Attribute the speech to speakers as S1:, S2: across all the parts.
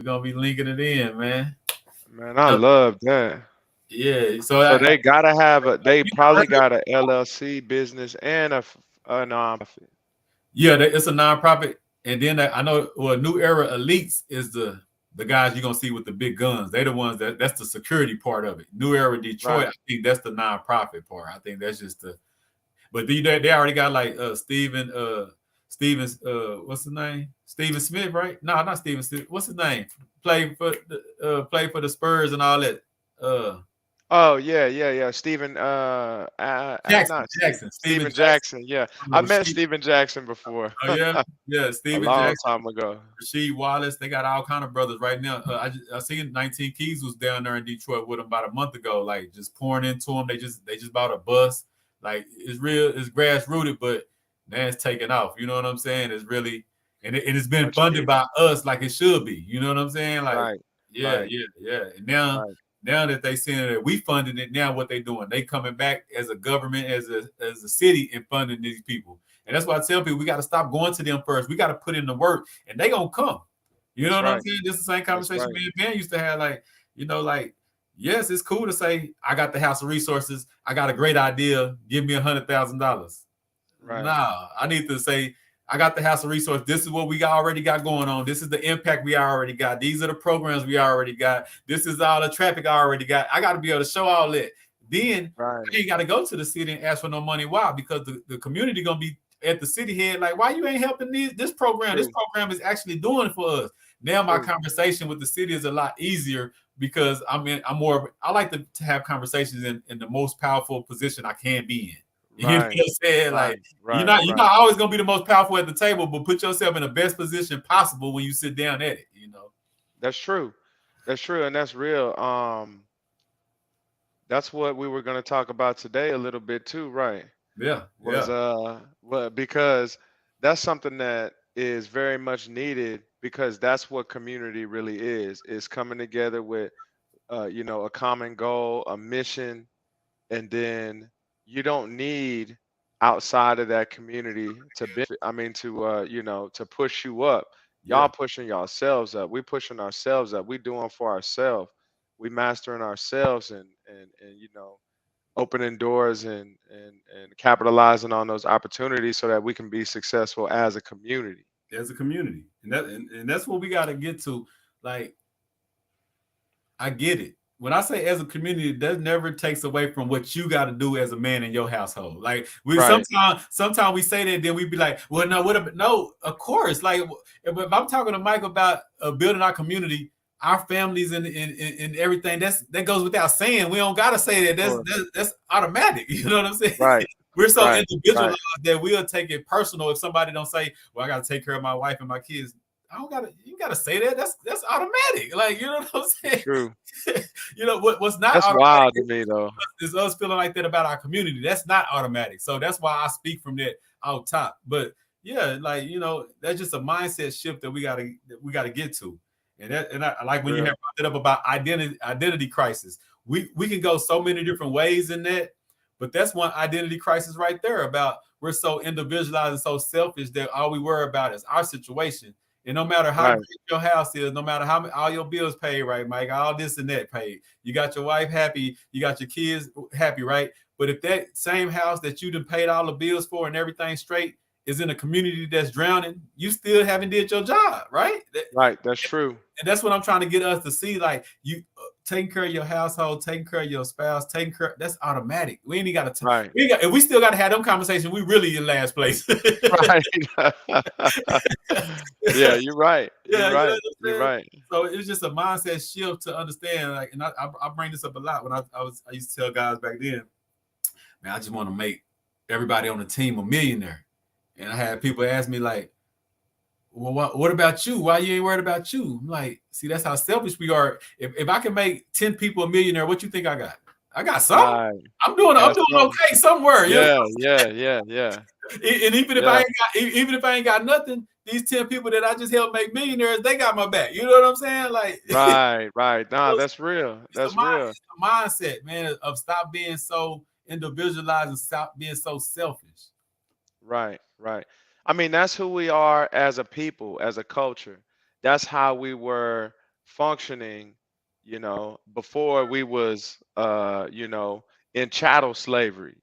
S1: gonna be linking it in, man.
S2: Man, I
S1: Uh,
S2: love that.
S1: yeah. So
S2: So
S1: I
S2: they gotta have a. They
S1: you
S2: probably
S1: heard-
S2: got a LLC business and a nonprofit.
S1: yeah, it's a nonprofit, and then I know well, New Era Elites is the guys you're gonna see with the big guns. They the ones that's the security part of it. New Era Detroit,
S2: Right.
S1: I think that's the nonprofit part. I think that's just the. But they already got like Stevens what's his name? Steven Smith, right? No, not Steven Smith. What's his name? Play for the Spurs and all that. Uh
S2: Oh yeah, yeah, yeah. Stephen,
S1: Jackson,
S2: not Steve,
S1: Jackson, Steven
S2: Stephen
S1: Jackson.
S2: Jackson. Yeah, I
S1: Oh,
S2: met Stephen Jackson before
S1: oh yeah, yeah,
S2: a
S1: Steven
S2: long
S1: Jackson,
S2: time ago.
S1: Rasheed Wallace. They got all kind of brothers right now. I seen 19 Keys was down there in Detroit with them about a month ago, like just pouring into them. They just bought a bus. Like it's real, it's grass rooted, but man, it's taking off. You know what I'm saying? It's really it's been
S2: Much
S1: funded
S2: needed.
S1: by us like it should be. You know what I'm saying? Like
S2: Right,
S1: yeah,
S2: right,
S1: yeah, yeah. And now
S2: right.
S1: now that they seeing that we funding it, now what they doing? They coming back as a government, as a city, and funding these people. And that's why I tell people we got to stop going to them first. We got to put in the work, and they gonna come. You know
S2: That's
S1: what I'm
S2: right.
S1: saying? This is the same
S2: That's
S1: conversation
S2: right.
S1: me and Ben used to have. Like, like yes, it's cool to say I got the house of resources. I got a great idea. Give me $100,000.
S2: Right,
S1: Nah, I need to say I got the house of resource. This is what we already got going on. This is the impact we already got. These are the programs we already got. This is all the traffic I already got. I got to be able to show all that. Then
S2: right.
S1: I ain't got to go to the city and ask for no money. Why? Because the community gonna be at the city head like, why you ain't helping this program? This
S2: True,
S1: program is actually doing for us. Now my
S2: true.
S1: conversation with the city is a lot easier because I like to have conversations in the most powerful position I can be in. You know what
S2: Right,
S1: I'm saying? Like
S2: right, right,
S1: you're
S2: right.
S1: not always gonna be the most powerful at the table, but put yourself in the best position possible when you sit down at it.
S2: That's true. That's true, and that's real. That's what we were going to talk about today a little bit too, right?
S1: Yeah,
S2: Was
S1: yeah,
S2: well, because that's something that is very much needed because that's what community really is coming together with a common goal, a mission, and then you don't need outside of that community to benefit. I mean, to push you up.
S1: yeah.
S2: Y'all pushing yourselves up. We pushing ourselves up. We doing for ourselves. We mastering ourselves and opening doors and capitalizing on those opportunities so that we can be successful as a community.
S1: As a community, and that's what we got to get to. Like I get it. When I say as a community, that never takes away from what you got to do as a man in your household. Like we
S2: Right.
S1: sometimes we say that, then we be like, well, no, what? No, of course. Like if I'm talking to Mike about building our community, our families and everything, that goes without saying. We don't gotta say that.
S2: Of course.
S1: That's automatic. You know what I'm saying?
S2: Right.
S1: We're so
S2: Right.
S1: individualized
S2: Right.
S1: that we'll take it personal if somebody don't say, well, I gotta take care of my wife and my kids. I don't gotta. You gotta say that. That's automatic. Like you know what I'm saying.
S2: True.
S1: What's not
S2: That's
S1: automatic
S2: wild to me though.
S1: is us feeling like that about our community. That's not automatic. So that's why I speak from that out top. But yeah, like that's just a mindset shift that we gotta get to. And I like when you
S2: Real.
S1: have brought it up about identity crisis. We can go so many different ways in that, but that's one identity crisis right there about we're so individualized and so selfish that all we worry about is our situation. And no matter how
S2: Right.
S1: great your house is, no matter how all your bills paid, right, Mike, all this and that paid, you got your wife happy, you got your kids happy, right? But if that same house that you done paid all the bills for and everything straight is in a community that's drowning, you still haven't did your job, right?
S2: Right. That's true.
S1: And that's what I'm trying to get us to see. Like you taking care of your household, taking care of your spouse, taking care. That's automatic. We ain't got to.
S2: Right.
S1: If we still got to have them conversations, we really in last place.
S2: Right. Yeah, you're right. You're
S1: Yeah, you know what
S2: right.
S1: I'm
S2: You're
S1: saying?
S2: right.
S1: So it's just a mindset shift to understand. Like, and I bring this up a lot when I used to tell guys back then, man, I just want to make everybody on the team a millionaire. And I had people ask me like, well, what about you? Why you ain't worried about you? I'm like, see, that's how selfish we are. If I can make 10 people a millionaire, what you think I got? I got something.
S2: Right.
S1: I'm
S2: That's
S1: doing
S2: something.
S1: okay somewhere. You know?
S2: Yeah, yeah, yeah, yeah.
S1: And
S2: Yeah.
S1: even if I ain't got nothing, these 10 people that I just helped make millionaires, they got my back. You know what I'm saying? Like
S2: Right, right. Nah,
S1: it's
S2: that's real.
S1: the
S2: That's real.
S1: mindset, man, of stop being so individualized and stop being so selfish.
S2: Right, right. I mean, that's who we are as a people, as a culture. That's how we were functioning, before we was, in chattel slavery.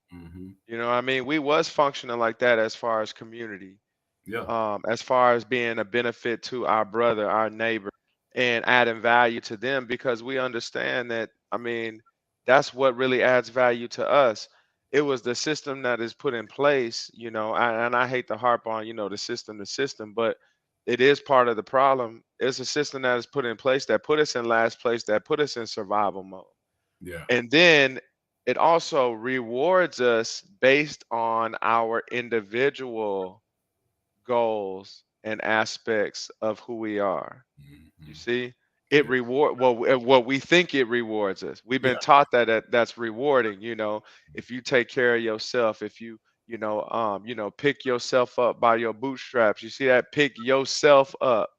S2: You know what I mean? We was functioning like that as far as community,
S1: Yeah.
S2: as far as being a benefit to our brother, our neighbor, and adding value to them, because we understand that, I mean, that's what really adds value to us. It was the system that is put in place, and I hate to harp on, the system, but it is part of the problem. It's a system that is put in place that put us in last place, that put us in survival mode.
S1: Yeah.
S2: And then it also rewards us based on our individual goals and aspects of who we are. You see, it
S1: Yeah.
S2: reward what we think it rewards us. We've
S1: Yeah.
S2: been taught that's rewarding. If you take care of yourself, if you pick yourself up by your bootstraps. You see that? Pick yourself up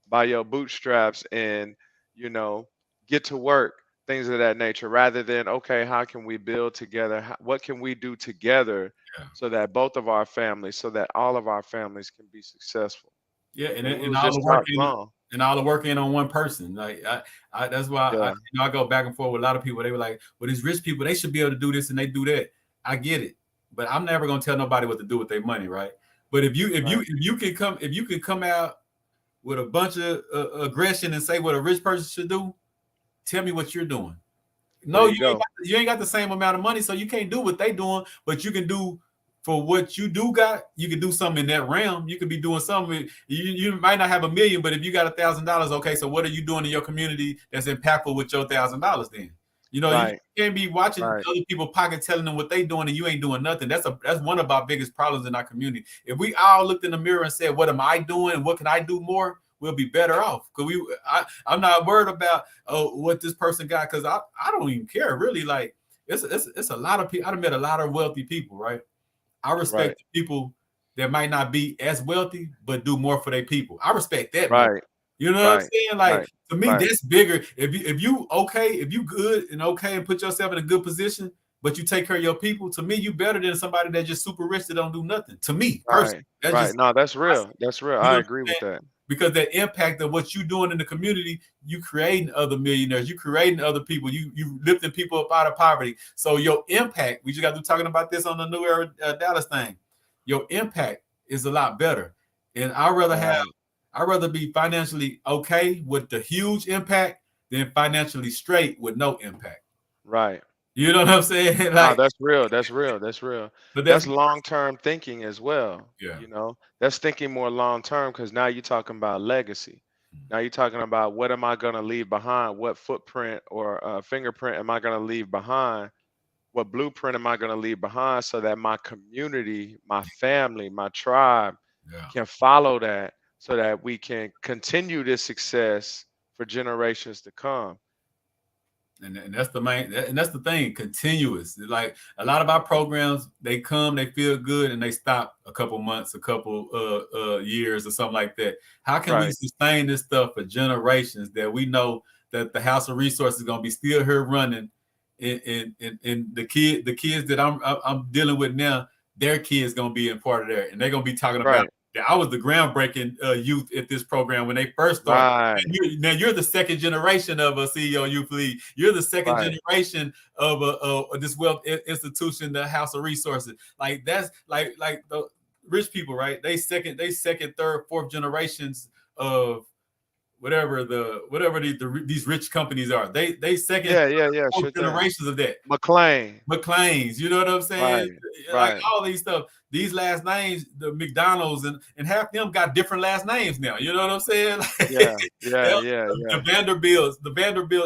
S2: by your bootstraps, and you know get to work. Things of that nature, rather than, okay, how can we build together? What can we do together
S1: Yeah.
S2: so that both of our families, so that all of our families can be successful?
S1: Yeah,
S2: We
S1: and
S2: was
S1: all the
S2: just
S1: work
S2: taught wrong.
S1: in on one person. Like that's why
S2: Yeah.
S1: I go back and forth with a lot of people. They were like, "Well, these rich people, they should be able to do this and they do that." I get it, but I'm never gonna tell nobody what to do with their money, right? But
S2: Right.
S1: if you can come out with a bunch of aggression and say what a rich person should do, tell me what you're doing.
S2: There
S1: No,
S2: you go.
S1: you ain't got the same amount of money, so you can't do what they doing, but you can do for what you do got. You can do something in that realm. You could be doing something. You might not have $1 million, but if you got $1,000, okay, so what are you doing in your community that's impactful with your $1,000 then? You
S2: Right.
S1: can't be watching
S2: Right.
S1: other people pocket telling them what they doing and you ain't doing nothing. That's one of our biggest problems in our community. If we all looked in the mirror and said, what am I doing and what can I do more? We'll be better off. Because I'm not worried about what this person got, because I don't even care really. Like it's a lot of people. I've met a lot of wealthy people, right? I
S2: Right.
S1: respect the people that might not be as wealthy but do more for their people. I respect that more.
S2: Right.
S1: You know what I'm
S2: Right.
S1: saying? Like
S2: Right.
S1: to me,
S2: Right.
S1: that's bigger. If you good and put yourself in a good position, but you take care of your people, to me, you better than somebody that's just super rich that don't do nothing. To me, personally,
S2: Right.
S1: that's
S2: Right.
S1: just
S2: No, that's real. That's real.
S1: you know
S2: I
S1: what
S2: agree
S1: I'm
S2: with
S1: saying?
S2: that.
S1: Because that impact of what you doing in the community, you creating other millionaires, you creating other people, you lifting people up out of poverty. So your impact, we just got to be talking about this on the New Era Dallas thing. Your impact is a lot better, and
S2: Right.
S1: I'd rather be financially okay with the huge impact than financially straight with no impact.
S2: Right.
S1: You know what I'm saying?
S2: No,
S1: Like,
S2: that's real. That's real. That's real.
S1: but that's
S2: That's long-term thinking as well.
S1: yeah,
S2: That's thinking more long-term, because now you're talking about legacy. Now you're talking about, what am I going to leave behind? What footprint or fingerprint am I going to leave behind? What blueprint am I going to leave behind, so that my community, my family, my tribe
S1: yeah.
S2: can follow that, so that we can continue this success for generations to come.
S1: And that's the main, and that's the thing, continuous. Like a lot of our programs, they come, they feel good, and they stop a couple months, a couple years or something like that. How can we
S2: Right.
S1: sustain this stuff for generations that we know that the House of Resources is going to be still here running, and the kids that I'm dealing with now, their kids going to be in part of there, and they're going to be talking about
S2: Right.
S1: that I was the groundbreaking youth at this program when they first started.
S2: Right.
S1: Now you're the second generation of a CEO Youth League. You're the second
S2: Right.
S1: generation of this wealth institution, the House of Resources. Like that's like the rich people, right? They second, third, fourth generations of whatever these rich companies are. They second,
S2: Yeah. Yeah. Yeah.
S1: fourth
S2: Sure thing.
S1: generations of that.
S2: McLean.
S1: McLean's, you know what I'm saying?
S2: Right.
S1: Like
S2: Right.
S1: all these stuff, these last names, the McDonald's and half them got different last names now. You know what I'm saying?
S2: Yeah. Yeah. Yeah.
S1: The
S2: Yeah.
S1: Vanderbilts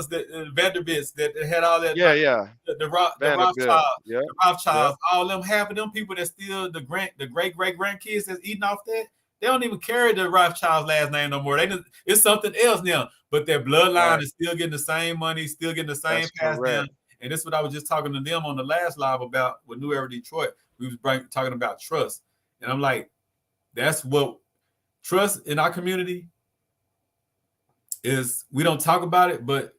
S1: that had all that,
S2: Yeah.
S1: like
S2: Yeah.
S1: the
S2: Vanderbilt. Yep. Yep.
S1: Rothschilds, all them, half of them people that still the great grandkids that's eating off that. They don't even carry the Rothschild's last name no more. It's something else now. But their bloodline
S2: Right.
S1: is still getting the same money, still getting the same
S2: That's
S1: pass down.
S2: correct.
S1: And this is what I was just talking to them on the last live about with New Era Detroit. We was talking about trust. And I'm like, that's what trust in our community is. We don't talk about it, but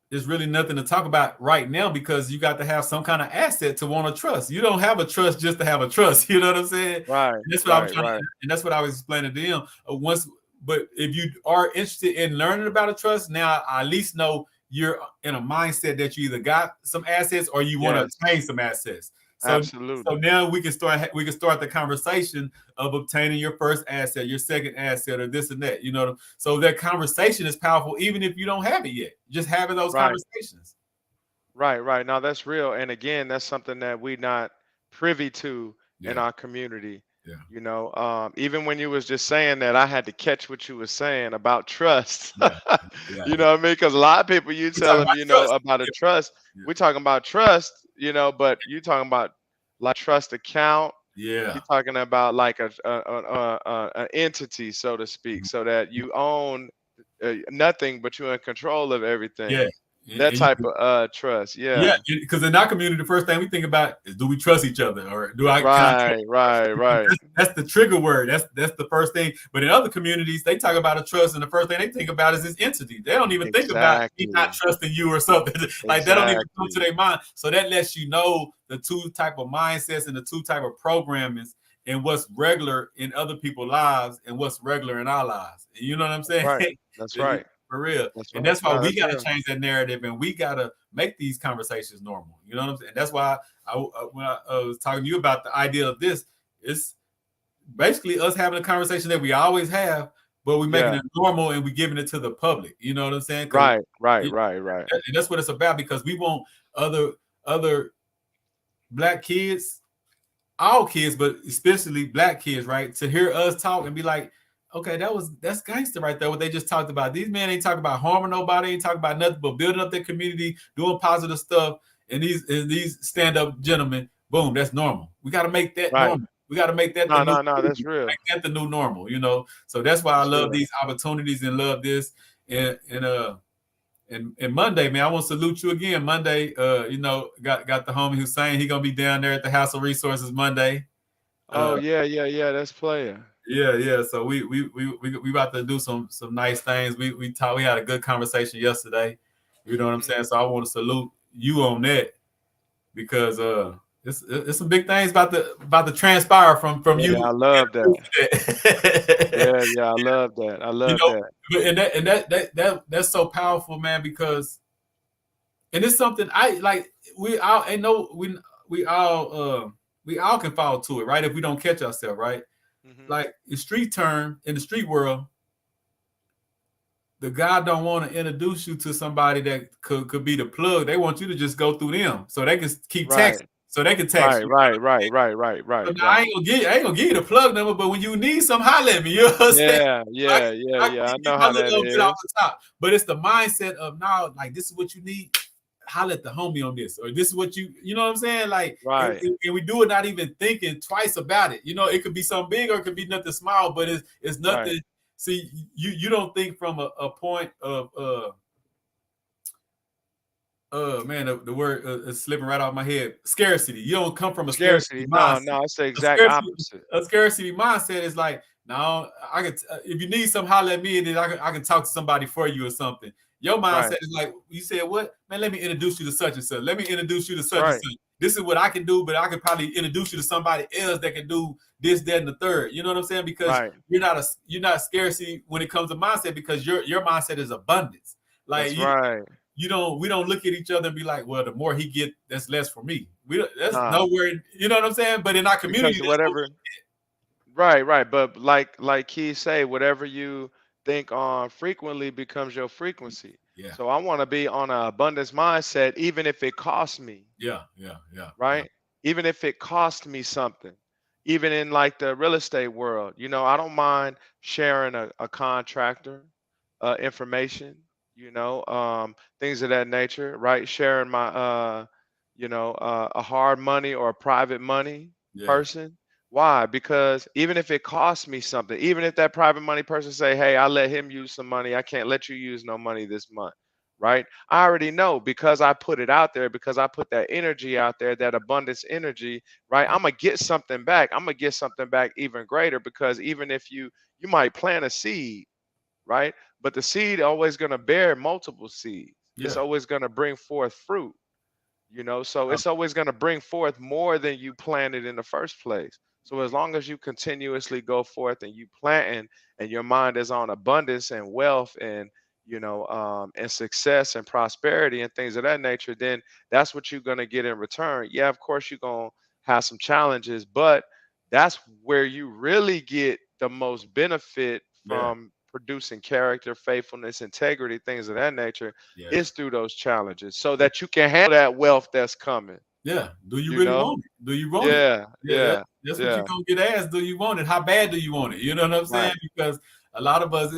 S1: there's really nothing to talk about right now, because you got to have some kind of asset to want to trust. You don't have a trust just to have a trust. You know what I'm saying?
S2: Right.
S1: And that's what I'm
S2: Right.
S1: trying to,
S2: Right.
S1: and that's what I was explaining to them. Once but if you are interested in learning about a trust, now I at least know you're in a mindset that you either got some assets or you want to
S2: Yes,
S1: obtain some assets. So
S2: absolutely.
S1: now we can start the conversation of obtaining your first asset, your second asset, or this and that. So that conversation is powerful, even if you don't have it yet. Just having those
S2: Right,
S1: conversations.
S2: right, right. Now that's real. And again, that's something that we not privy to in
S1: Yeah,
S2: our community.
S1: yeah,
S2: Even when you was just saying that, I had to catch what you were saying about trust.
S1: yeah, yeah,
S2: You
S1: yeah.
S2: know what I mean? Because a lot of people you
S1: We
S2: tell
S1: talking
S2: them,
S1: about trust.
S2: about a
S1: Yeah,
S2: trust.
S1: yeah,
S2: We're talking about trust, but you talking about like trust account.
S1: yeah.
S2: You're talking about like an entity, so to speak, so that you own nothing, but you're in control of
S1: Yeah.
S2: everything. That
S1: And
S2: type of trust.
S1: yeah,
S2: Yeah.
S1: because in our community, the first thing we think about is, do we trust each other, or can I trust?
S2: Right, right, right.
S1: That's the trigger word. That's the first thing. But in other communities, they talk about a trust, and the first thing they think about is this entity. They don't even think about me not
S2: Exactly.
S1: trusting you or something. Like that don't even come to
S2: Exactly.
S1: their mind. So that lets you know the two type of mindsets and the two type of programmings and what's regular in other people's lives and what's regular in our lives. You know what I'm
S2: That's
S1: saying?
S2: right. That's right.
S1: For real.
S2: That's
S1: And
S2: right.
S1: that's why
S2: No,
S1: we
S2: that's
S1: got to
S2: real.
S1: change that narrative, and we got to make these conversations normal. You know what I'm saying? That's why when I was talking to you about the idea of this, it's basically us having a conversation that we always have, but we're making
S2: Yeah.
S1: it normal and we're giving it to the public. You know what I'm saying? Because
S2: Right, right, right, right.
S1: that's what it's about. Because we want other black kids, all kids, but especially black kids, right, to hear us talk and be like, okay, that's gangster right there. What they just talked about. These men ain't talking about harming nobody, ain't talking about nothing but building up their community, doing positive stuff. And these stand-up gentlemen, boom, that's normal. We got to make that
S2: Right.
S1: normal. We got to make that the
S2: No,
S1: new
S2: no, no, that's real.
S1: make that the new normal. So that's why I
S2: That's
S1: love
S2: real.
S1: these opportunities and love this. And Monday, man, I want to salute you again. Monday, got the homie who's saying he gonna be down there at the House of Resources Monday.
S2: Oh
S1: Uh,
S2: yeah, yeah, yeah. That's player.
S1: yeah, yeah. So we about to do some nice things. We had a good conversation yesterday. You know what I'm
S2: Mhm.
S1: saying? So I want to salute you on that because it's some big things about to transpire from
S2: Yeah,
S1: you.
S2: I love that.
S1: you
S2: Yeah, yeah, I love that. I love
S1: know,
S2: that.
S1: that's so powerful, man. Because and it's something I like. We all and no we all can fall to it, right? If we don't catch ourselves, right?
S2: Hmm.
S1: Like in the street world, the guy don't want to introduce you to somebody that could be the plug. They want you to just go through them so they can keep texting.
S2: Right,
S1: So they can text
S2: right,
S1: you.
S2: right, right, right, right,
S1: So
S2: right,
S1: now
S2: right.
S1: I ain't gonna give you the plug number, but when you need some, holler at me. You know what I'm saying?
S2: Yeah,
S1: I,
S2: yeah, yeah,
S1: I can
S2: yeah. I
S1: give
S2: know
S1: my
S2: how that
S1: little bit off
S2: is.
S1: the top. But it's the mindset of now, like this is what you need. Holler at the homie on this, or this is what you know what I'm saying? Like,
S2: Right,
S1: and we do it not even thinking twice about it. It could be something big or it could be nothing small, but it's
S2: right.
S1: nothing. See, you don't think from a point of man, the word is slipping right off my head. Scarcity. You don't come from a scarcity
S2: Scarcity. No,
S1: mindset.
S2: no, it's the
S1: A
S2: exact
S1: scarcity,
S2: opposite.
S1: a scarcity mindset is like, no, I can. If you need something, holler at me, and then I can talk to somebody for you or something. Your
S2: Right.
S1: mindset is like, you said, what? Man, let me introduce you to such and such. Let me introduce you to
S2: That's
S1: such and
S2: right.
S1: such. This is what I can do, but I could probably introduce you to somebody else that can do this, that, and the third. You know what I'm saying? Because
S2: Right.
S1: you're not scarcity when it comes to mindset because your mindset is abundance. Like
S2: That's right.
S1: we don't look at each other and be like, well, the more he get, that's less for me. That's
S2: Nah,
S1: nowhere, you know what I'm saying? But in our community,
S2: because
S1: that's what
S2: whatever. Right, right. But like Key say, whatever you think on frequently becomes your frequency.
S1: yeah,
S2: So I want to be on an abundance mindset, even if it costs me.
S1: yeah, yeah, yeah, yeah,
S2: Right? Even if it cost me something, even in like the real estate world, I don't mind sharing a contractor information, things of that nature, right? Sharing my, a hard money or a private money
S1: yeah,
S2: person. Why? Because even if it costs me something, even if that private money person say, hey, I let him use some money, I can't let you use no money this month, right? I already know because I put it out there, because I put that energy out there, that abundance energy, right? I'm gonna get something back. I'm gonna get something back even greater because even if you might plant a seed, right? But the seed always gonna bear multiple seeds. It's
S1: yeah.
S2: always gonna bring forth fruit, so it's always gonna bring forth more than you planted in the first place. So as long as you continuously go forth and you planting, and your mind is on abundance and wealth and and success and prosperity and things of that nature, then that's what you're gonna get in return. Yeah, of course you're gonna have some challenges, but that's where you really get the most benefit
S1: Yeah.
S2: from producing character, faithfulness, integrity, things of that nature,
S1: Yeah.
S2: is through those challenges so that you can handle that wealth that's coming.
S1: Yeah. Do you
S2: You
S1: really
S2: know?
S1: want it? Do you want it?
S2: Yeah,
S1: Yeah,
S2: yeah,
S1: that's what you're
S2: yeah.
S1: gonna get asked. Do you want it? How bad do you want it? You know what I'm saying?
S2: Right,
S1: Because a lot of us,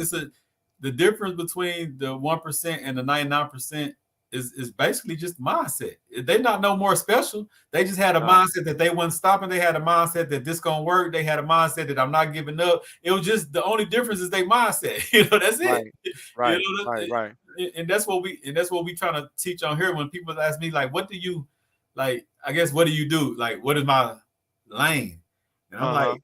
S1: the difference between the 1% and the 99% is basically just mindset. They not no more special. They just had a
S2: right,
S1: mindset that they wasn't stopping. They had a mindset that this gonna work. They had a mindset that I'm not giving up. It was just the only difference is their mindset. That's it.
S2: right,
S1: You
S2: right,
S1: know,
S2: right, right.
S1: and that's what we trying to teach on here. When people ask me like, what do you like? I guess what do you do? Like, what is my lane? And I'm
S2: Uh-huh.
S1: like,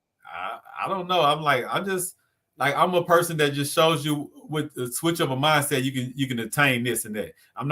S1: I don't know. I'm like, I'm just like I'm a person that just shows you with the switch of a mindset you can attain this and that.
S2: Right.
S1: I'm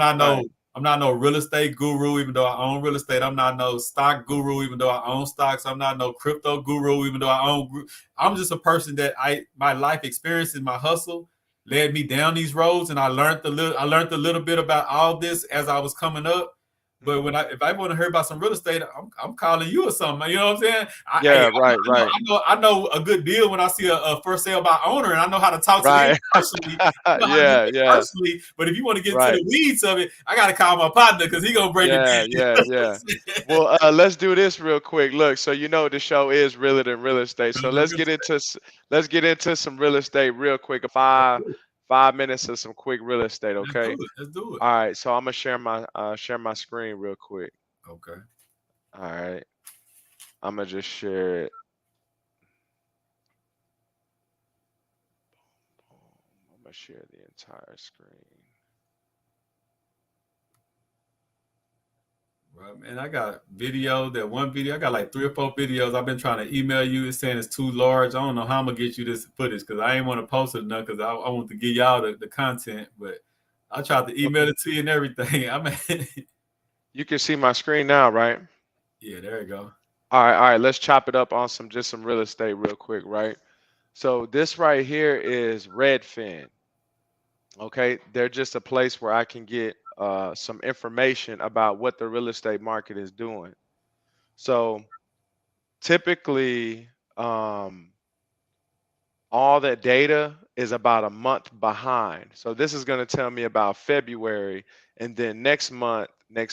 S1: not no real estate guru, even though I own real estate. I'm not no stock guru, even though I own stocks. I'm not no crypto guru, even though I own. I'm just a person that my life experience and my hustle led me down these roads, and I learned a little bit about all this as I was coming up. But
S2: Mhm.
S1: if I want to hear about some real estate, I'm calling you or something. You know what I'm saying?
S2: Yeah, right, right,
S1: I know a good deal when I see a for sale by owner, and I know how to talk to them
S2: right.
S1: personally. I know how to do
S2: Yeah,
S1: that
S2: yeah,
S1: personally. But if you want to get into
S2: right.
S1: the weeds of it, I got to call my partner because he gonna break it
S2: Yeah,
S1: down. You
S2: yeah,
S1: know what I'm
S2: yeah.
S1: saying?
S2: Well, let's do this real quick. Look, so the show is Realer Than Real Estate. So
S1: The real estate.
S2: let's get into some real estate real quick. Five minutes of some quick real estate,
S1: Let's do
S2: okay?
S1: it. Let's do it.
S2: All right, so I'm gonna share my screen real quick.
S1: Okay.
S2: All right, I'm gonna just share it. I'm gonna share the entire screen.
S1: Right, man. I got one video. I got like 3 or 4 videos. I've been trying to email you. It's saying it's too large. I don't know how I'm gonna get you this footage because I ain't want to post it enough because I want to give y'all the content. But I tried to email
S2: Okay.
S1: it to you and everything. I mean,
S2: You can see my screen now, right?
S1: yeah, there you go.
S2: All right. Let's chop it up on some real estate real quick, right? So this right here is Redfin. Okay, they're just a place where I can get some information about what the real estate market is doing. So typically, all that data is about a month behind. So this is going to tell me about February, and then next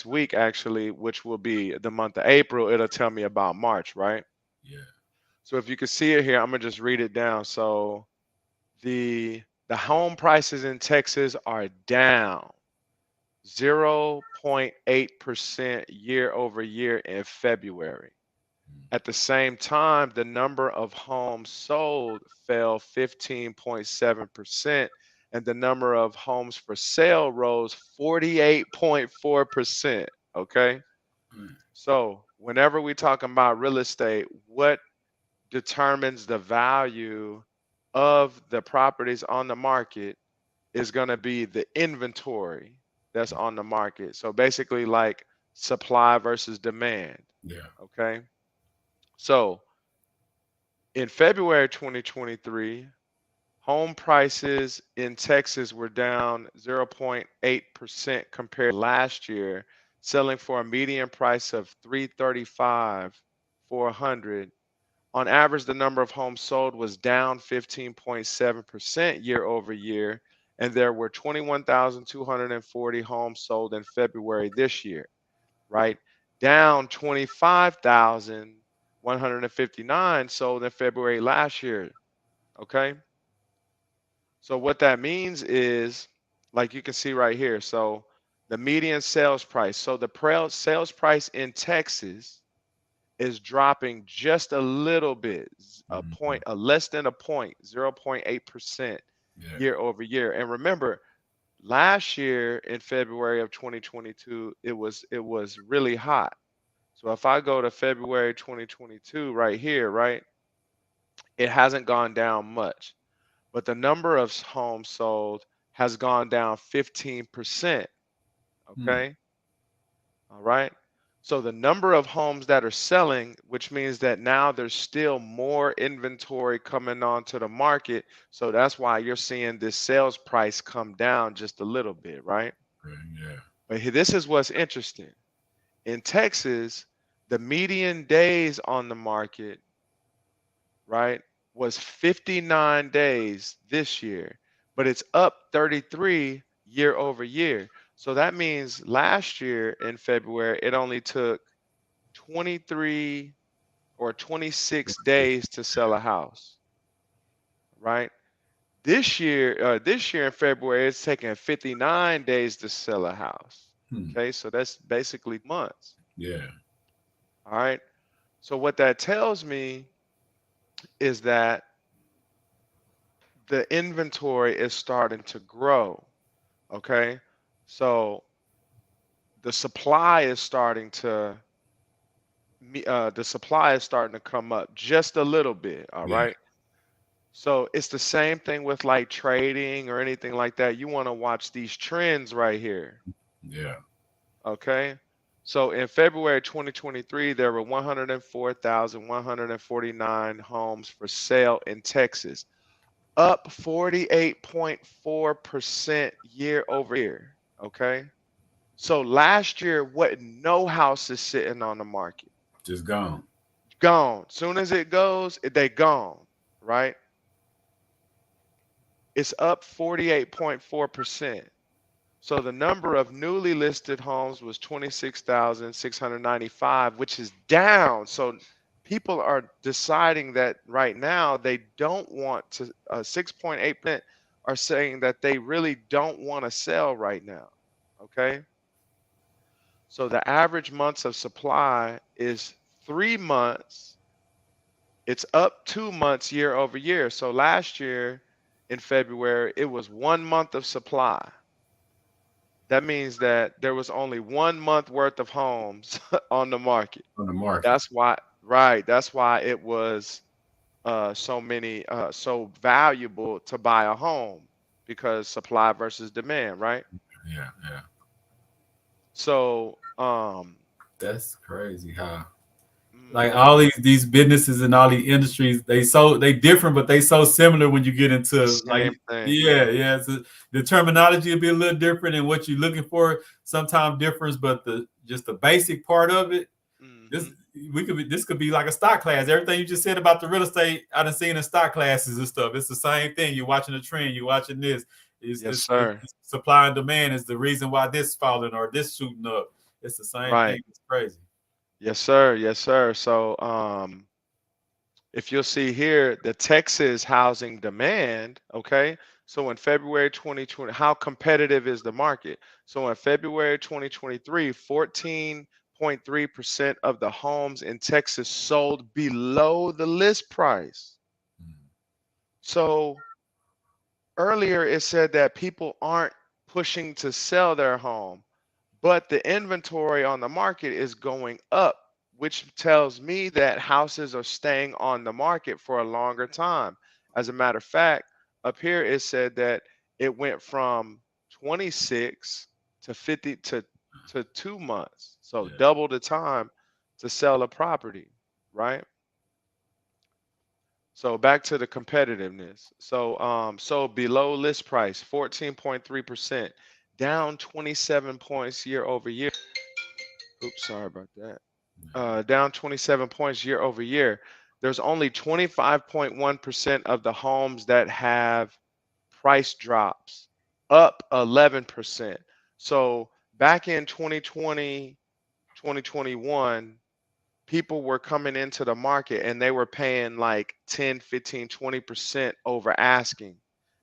S2: week actually, which will be the month of April, it'll tell me about March, right?
S1: Yeah.
S2: So if you can see it here, I'm gonna just read it down. So the home prices in Texas are down 0.8% year over year in February. At the same time, the number of homes sold fell 15.7%, and the number of homes for sale rose 48.4%. Okay.
S1: Mm.
S2: So, whenever we talk about real estate, what determines the value of the properties on the market is going to be the inventory that's on the market. So, basically, like supply versus demand.
S1: Yeah.
S2: Okay. So, in February 2023, home prices in Texas were down 0.8% compared to last year, selling for a median price of 335 400. On average, the number of homes sold was down 15.7% year over year, and there were 21,240 homes sold in February this year, right? Down 25,159 sold in February last year. Okay. So what that means is, like you can see right here, so the median sales price. So the sales price in Texas is dropping just a little bit,
S1: Mhm.
S2: a less than a point, 0.8%
S1: Yeah.
S2: year over year. And remember, last year in February of 2022, it was really hot. So if I go to February 2022 right here, right, it hasn't gone down much, but the number of homes sold has gone down 15%.
S1: Hmm.
S2: Okay. All right. So the number of homes that are selling, which means that now there's still more inventory coming onto the market. So that's why you're seeing this sales price come down just a little bit, right?
S1: Yeah.
S2: But this is what's interesting. In Texas, the median days on the market, right, was 59 days this year, but it's up 33 year over year. So that means last year in February, it only took 23 or 26 days to sell a house, right? This year in February, it's taking 59 days to sell a house. Okay, so that's basically months.
S1: Yeah.
S2: All right. So what that tells me is that the inventory is starting to grow. Okay. So the supply is starting to come up just a little bit. All
S1: Yeah.
S2: right. So it's the same thing with like trading or anything like that. You want to watch these trends right here.
S1: Yeah.
S2: Okay. So in February 2023, there were 104,149 homes for sale in Texas, up 48.4% year over year. Okay. So last year, what no house is sitting on the market.
S1: Just gone.
S2: Gone. Soon as it goes, they gone, right? It's up 48.4%. So the number of newly listed homes was 26,695, which is down. So people are deciding that right now they don't want to, 6.8% are saying that they really don't want to sell right now. Okay. So the average months of supply is 3 months. It's up 2 months year over year. So last year in February, it was 1 month of supply. That means that there was only 1 month worth of homes on the market.
S1: On the market.
S2: That's why, right? That's why it was so valuable to buy a home, because supply versus demand, right?
S1: Yeah. Yeah.
S2: So,
S1: That's crazy how like all
S2: mhm,
S1: these businesses and all these industries, they different, but they so similar when you get
S2: the
S1: into like
S2: same thing.
S1: yeah. So the terminology will be a little different and what you're looking for sometimes different, but the basic part of it, this
S2: Hmm.
S1: this could be like a stock class. Everything you just said about the real estate, I done seen in stock classes and stuff. It's the same thing. You're watching the trend, you're watching this.
S2: Yes, sir.
S1: It's supply and demand is the reason why this falling or this shooting up. It's the same
S2: Right.
S1: thing. It's crazy.
S2: Yes, sir. Yes, sir. So, if you'll see here, the Texas housing demand, okay? So in February 2020, how competitive is the market? So in February 2023, 14.3% of the homes in Texas sold below the list price. So earlier it said that people aren't pushing to sell their home, but the inventory on the market is going up, which tells me that houses are staying on the market for a longer time. As a matter of fact, up here it said that it went from 26 to 50 to 2 months. So
S1: Yeah.
S2: double the time to sell a property, right? So back to the competitiveness. So below list price, 14.3%, down 27 points year over year. Oops, sorry about that. Down 27 points year over year. There's only 25.1% of the homes that have price drops, up 11%. So back in 2020, 2021, people were coming into the market and they were paying like 10, 15, 20% over asking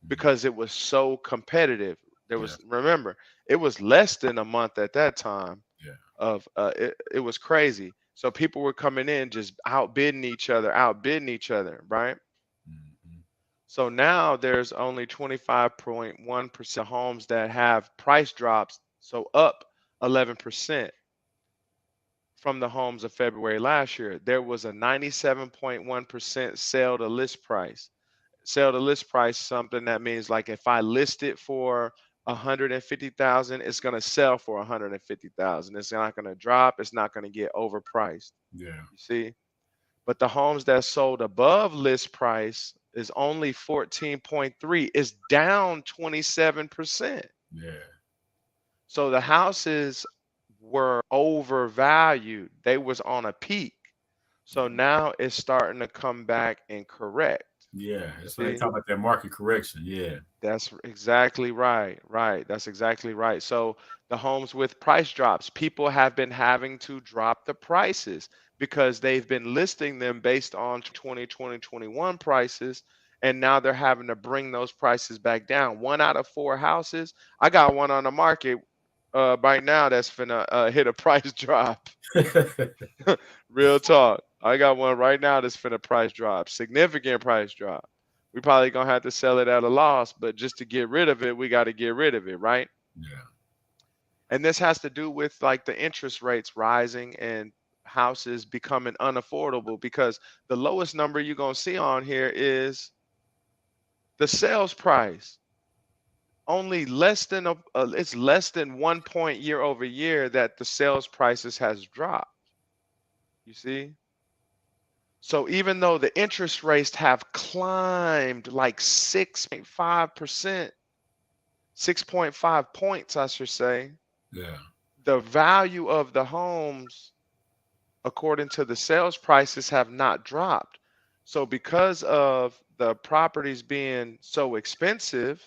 S2: because it was so competitive. There
S1: Yeah.
S2: was, remember, it was less than a month at that time
S1: Yeah.
S2: of it was crazy. So people were coming in just outbidding each other, right?
S1: Mhm.
S2: So now there's only 25.1% homes that have price drops, so up 11% from the homes of February last year. There was a 97.1% sale to list price. Sale to list price, something that means like if I list it for 150,000, it's going to sell for 150,000. It's not going to drop. It's not going to get overpriced.
S1: Yeah.
S2: You see? But the homes that sold above list price is only 14.3. It's down 27%.
S1: Yeah.
S2: So the houses were overvalued. They was on a peak. So now it's starting to come back and correct.
S1: Yeah.
S2: You
S1: That's what they
S2: see?
S1: talk about, that market correction. Yeah.
S2: That's exactly right. Right. That's exactly right. So the homes with price drops, people have been having to drop the prices because they've been listing them based on 2020, 21 prices. And now they're having to bring those prices back down. 1 out of 4 houses. I got one on the market right now that's finna hit a price drop. Real talk. I got one right now that's finna price drop. Significant price drop. We probably gonna have to sell it at a loss, but just to get rid of it, we got to get rid of it, right?
S1: Yeah.
S2: And this has to do with like the interest rates rising and houses becoming unaffordable because the lowest number you're gonna see on here is the sales price. Only less than it's less than 1 point year over year that the sales prices has dropped. You see? So even though the interest rates have climbed like 6.5%, 6.5 points, I should say,
S1: Yeah.
S2: the value of the homes, according to the sales prices, have not dropped. So because of the properties being so expensive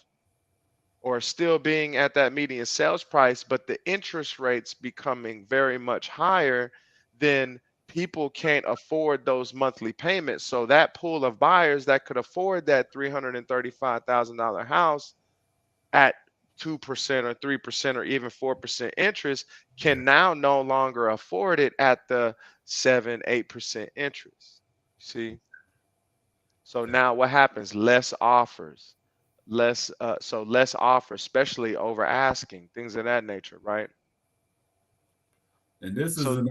S2: or still being at that median sales price, but the interest rates becoming very much higher, then people can't afford those monthly payments. So that pool of buyers that could afford that $335,000 house at 2% or 3% or even 4% interest can now no longer afford it at the 7-8% interest. See? So now what happens? Less offers, less offers, especially over asking, things of that nature, right?
S1: And this is
S2: So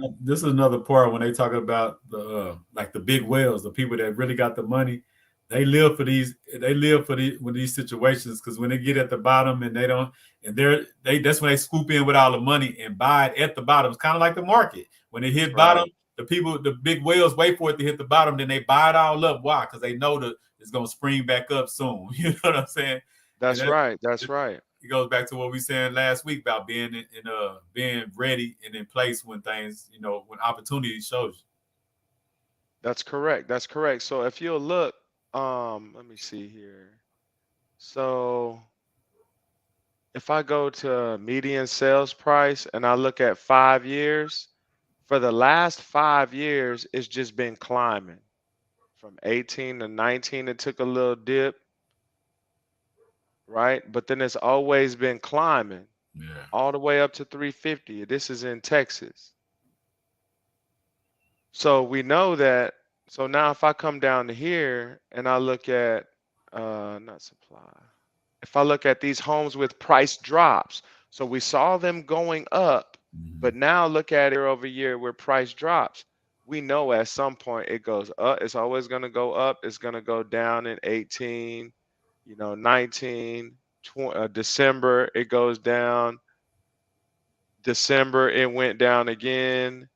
S1: another part when they talk about the like the big whales, the people that really got the money. They live for these. They live for these situations because when they get at the bottom and they don't, and that's when they scoop in with all the money and buy it at the bottom. It's kind of like the market when they hit bottom.
S2: right.
S1: The big whales wait for it to hit the bottom, then they buy it all up. Why? Because they know that it's gonna spring back up soon. You know what I'm saying? And
S2: That's right. That's right.
S1: it goes back to what we said last week about being being ready and in place when things, when opportunity shows you.
S2: That's correct. That's correct. So if you'll look, let me see here. So if I go to median sales price and I look at 5 years, for the last 5 years, it's just been climbing. From 18 to 19, it took a little dip, right? But then it's always been climbing
S1: Yeah.
S2: all the way up to 350. This is in Texas. So we know that. So now if I come down to here and I look at, not supply, if I look at these homes with price drops, so we saw them going up, but now look at it year over year where price drops. We know at some point it goes up. It's always going to go up. It's going to go down in 18, 19, 20, December, it goes down. December, it went down again.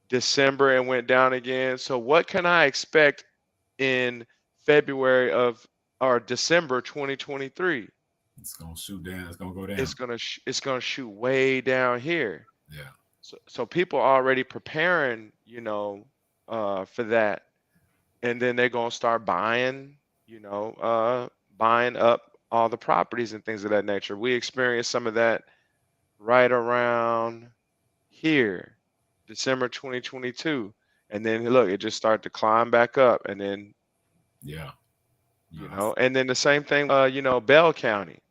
S2: December, it went down again. So what can I expect in February or December 2023?
S1: It's gonna shoot down. It's gonna go down.
S2: It's gonna shoot way down here.
S1: Yeah.
S2: So people are already preparing, for that, and then they're gonna start buying, buying up all the properties and things of that nature. We experienced some of that right around here, December 2022, and then look, it just started to climb back up, and then
S1: Yeah.
S2: and then the same thing, Bell County.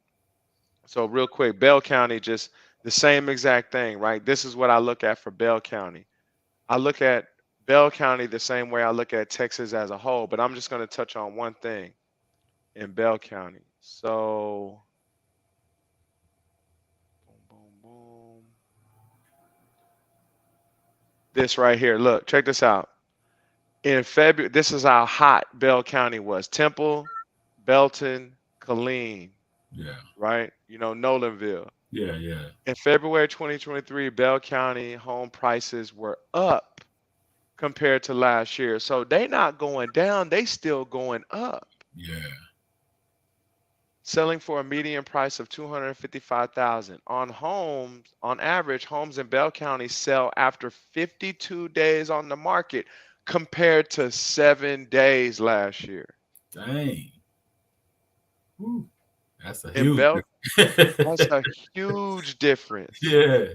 S2: So real quick, Bell County, just the same exact thing, right? This is what I look at for Bell County. I look at Bell County the same way I look at Texas as a whole, but I'm just going to touch on one thing in Bell County. So, boom, boom, boom. This right here, look, check this out. In February, this is how hot Bell County was. Temple, Belton, Killeen.
S1: Yeah.
S2: right? You know, Nolanville.
S1: Yeah. Yeah.
S2: In February 2023, Bell County home prices were up compared to last year. So they not going down, they still going up.
S1: Yeah.
S2: Selling for a median price of 255,000. On homes, on average, homes in Bell County sell after 52 days on the market compared to 7 days last year.
S1: Dang. Woo. That's a
S2: In
S1: huge
S2: Bell, that's
S1: difference.
S2: a huge difference.
S1: Yeah.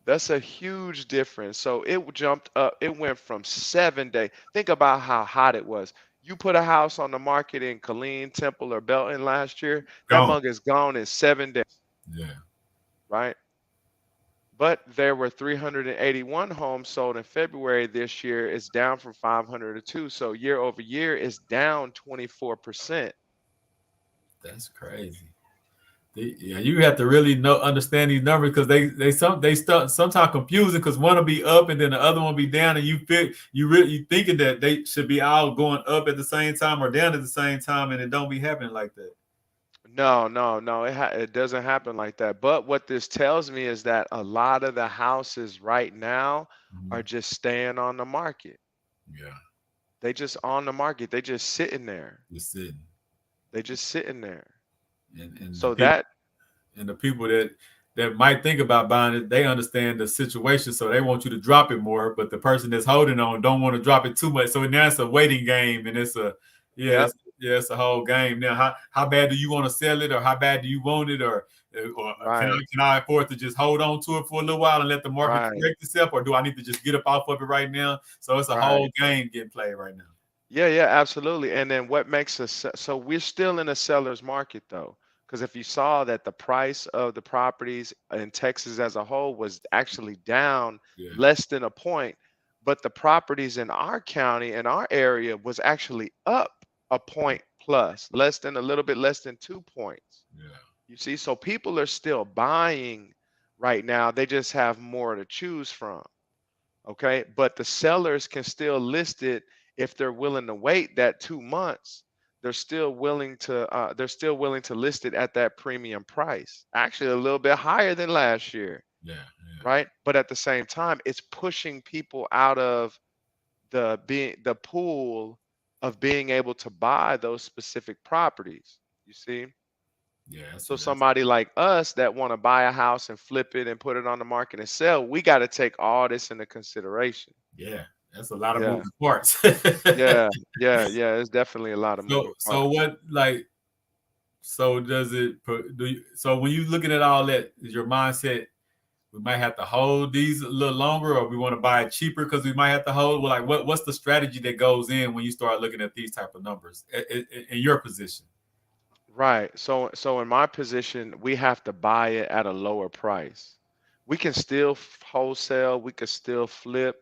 S2: That's a huge difference. So it jumped up. It went from 7 days. Think about how hot it was. You put a house on the market in Killeen, Temple, or Belton last year, that
S1: Gone.
S2: mug is gone in 7 days,
S1: Yeah.
S2: right? But there were 381 homes sold in February this year. It's down from 502. So year over year, it's down 24%.
S1: That's crazy. Yeah, you have to really understand these numbers because they start sometimes confusing because one will be up and then the other one will be down, and you thinking that they should be all going up at the same time or down at the same time, and it don't be happening like that.
S2: No, no, no. It doesn't happen like that. But what this tells me is that a lot of the houses right now are
S1: Mhm.
S2: just staying on the market.
S1: Yeah,
S2: They just on the market. They just sitting there.
S1: just sitting,
S2: They just sitting there.
S1: and the
S2: So
S1: people
S2: that
S1: and the people that might think about buying it, they understand the situation, so they want you to drop it more. But the person that's holding on don't want to drop it too much. So now it's a waiting game, and it's a yeah,
S2: yep,
S1: it's a whole game. Now, how bad do you want to sell it, or how bad do you want it, or
S2: right,
S1: can I afford to just hold on to it for a little while and let the market
S2: right,
S1: correct itself, or do I need to just get up off of it right now? So it's a
S2: right.
S1: whole game getting played right now.
S2: Yeah, yeah, absolutely. And then what makes us so we're still in a seller's market though, because if you saw that the price of the properties in Texas as a whole was actually down
S1: Yeah,
S2: less than a point, but the properties in our county and our area was actually up a point plus, less than a little bit less than 2 points.
S1: yeah,
S2: You see, so people are still buying right now. They just have more to choose from. Okay, but the sellers can still list it if they're willing to wait that 2 months. They're still willing to list it at that premium price, actually a little bit higher than last year,
S1: yeah,
S2: right? But at the same time, it's pushing people out of the pool of being able to buy those specific properties. You see?
S1: yeah.
S2: So somebody like us that want to buy a house and flip it and put it on the market and sell, we got to take all this into consideration.
S1: Yeah, that's a lot of
S2: Yeah.
S1: moving parts.
S2: Yeah, yeah, yeah. It's definitely a lot of moving
S1: So
S2: parts.
S1: what like so does it do you, so when you looking at all that, is your mindset we might have to hold these a little longer, or we want to buy it cheaper because we might have to hold? Well, like what's the strategy that goes in when you start looking at these type of numbers in your position?
S2: Right. So in my position, we have to buy it at a lower price. We can still wholesale, we can still flip,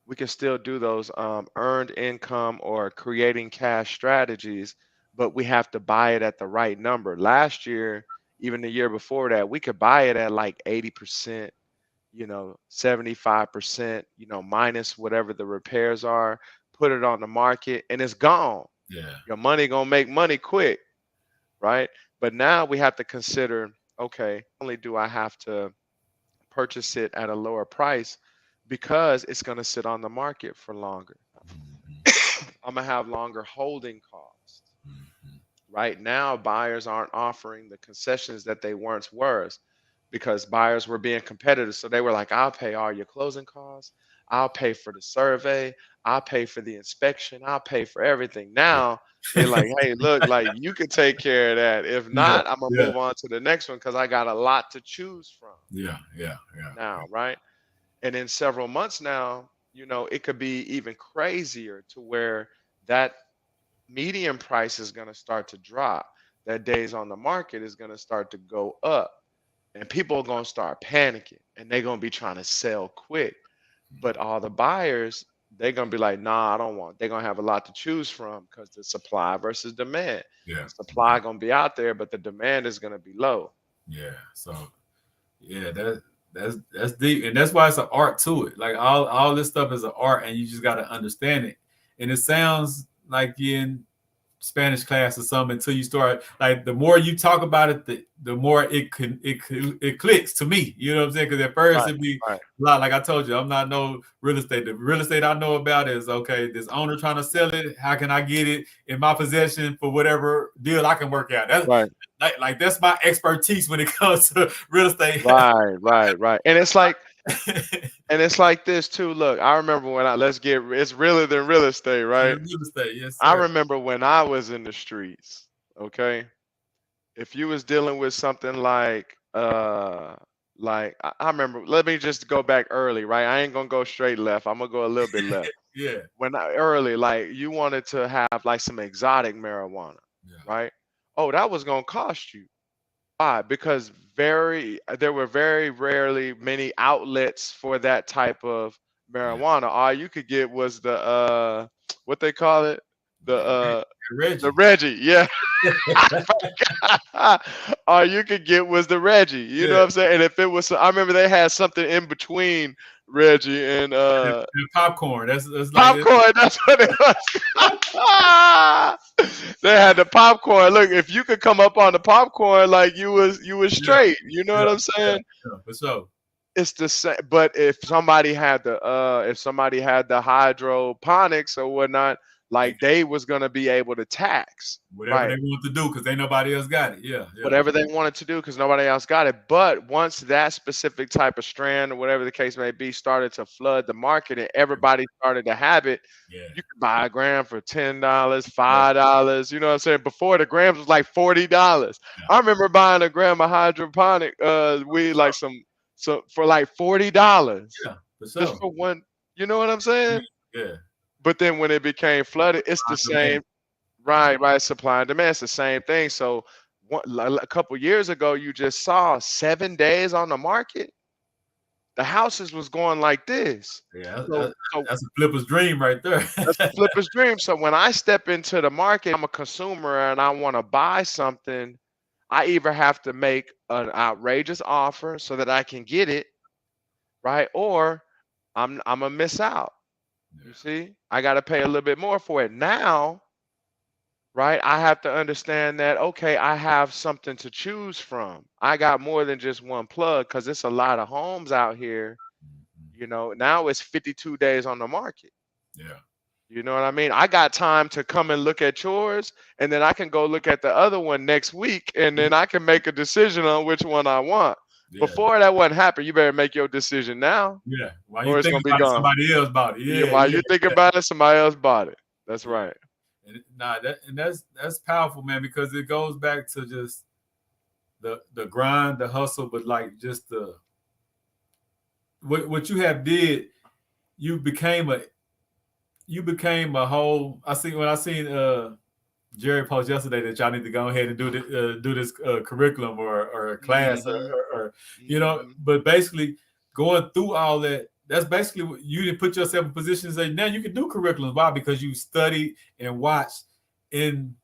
S2: we can still do those earned income or creating cash strategies, but we have to buy it at the right number. Last year, even the year before that, we could buy it at like 80%, 75%, minus whatever the repairs are, put it on the market and it's gone.
S1: Yeah,
S2: Your money gonna make money quick, right? But now we have to consider, okay, not only do I have to purchase it at a lower price because it's gonna sit on the market for longer.
S1: mhm,
S2: I'm gonna have longer holding costs.
S1: mhm.
S2: Right now, buyers aren't offering the concessions that they once were because buyers were being competitive. So they were like, I'll pay all your closing costs. I'll pay for the survey. I'll pay for the inspection. I'll pay for everything.
S1: Yeah,
S2: Now they like, hey, look, like you can take care of that. If
S1: yeah,
S2: not, I'm gonna
S1: yeah,
S2: move on to the next one because I got a lot to choose from
S1: yeah, yeah, yeah,
S2: now, right? And in several months now, it could be even crazier to where that median price is going to start to drop. That days on the market is going to start to go up. And people are going to start panicking and they're going to be trying to sell quick. But all the buyers, they're going to be like, nah, I don't want. They're going to have a lot to choose from because the supply versus demand.
S1: yeah,
S2: The supply going to be out there, but the demand is going to be low.
S1: yeah. So yeah, that's deep, and that's why it's an art to it. Like all this stuff is an art, and you just got to understand it. And it sounds like Spanish class or something until you start, like, the more you talk about it, the more it clicks to me. You know what I'm saying? Because at first it'd be a lot. Like I told you, I'm not no real estate. The real estate I know about is, okay, this owner trying to sell it. How can I get it in my possession for whatever deal I can work out? That's like that's my expertise when it comes to real estate.
S2: Right. And it's like, this too. Look, I remember when it's realer than real estate, right?
S1: Real estate, yes, sir.
S2: I remember when I was in the streets, okay? If you was dealing with something like I remember, let me just go back early, right? I ain't gonna go straight left. I'm gonna go a little bit left.
S1: Yeah.
S2: Early, like, you wanted to have like some exotic marijuana, right? Oh, that was gonna cost you. Why? Because there were very rarely many outlets for that type of marijuana. All you could get was the what they call it? The Reggie, yeah. All you could get was the Reggie. You know what I'm saying? And if it was, I remember they had something in between Reggie and
S1: popcorn. That's like
S2: popcorn. That's what it was. They had the popcorn. Look, if you could come up on the popcorn, like, you was straight. You know what I'm saying?
S1: For sure.
S2: It's the same. But if somebody had the hydroponics or whatnot, like, they was gonna be able to tax
S1: whatever they want to do because ain't nobody else got it. Yeah.
S2: Whatever they wanted to do because nobody else got it. But once that specific type of strand or whatever the case may be started to flood the market and everybody started to have it, you could buy a gram for $10, $5. You know what I'm saying? Before, the grams was like $40. I remember buying a gram of hydroponic weed, like for like $40.
S1: Yeah, for sure.
S2: Just for one. You know what I'm saying?
S1: Yeah.
S2: But then when it became flooded, it's the same. Right. Supply and demand. It's the same thing. So a couple years ago, you just saw 7 days on the market. The houses was going like this.
S1: Yeah, that's a flipper's dream right there.
S2: That's a flipper's dream. So when I step into the market, I'm a consumer and I want to buy something, I either have to make an outrageous offer so that I can get it, right? Or I'm gonna miss out. You see, I got to pay a little bit more for it now, right? I have to understand that, okay, I have something to choose from. I got more than just one plug because it's a lot of homes out here. You know, now it's 52 days on the market.
S1: Yeah.
S2: You know what I mean? I got time to come and look at yours, and then I can go look at the other one next week, and then I can make a decision on which one I want. Before that wasn't happen, you better make your decision now.
S1: Yeah. While you think about it, somebody else bought it. Yeah.
S2: While you think about it, somebody else bought it. That's right.
S1: And that's powerful, man, because it goes back to just the grind, the hustle, but like just what you have did, you became a whole. I seen Jerry post yesterday that y'all need to go ahead and do this curriculum or class or you know, but basically going through all that, that's basically what you didn't put yourself in position to say now you can do curriculums. Why? Because you studied and watched. In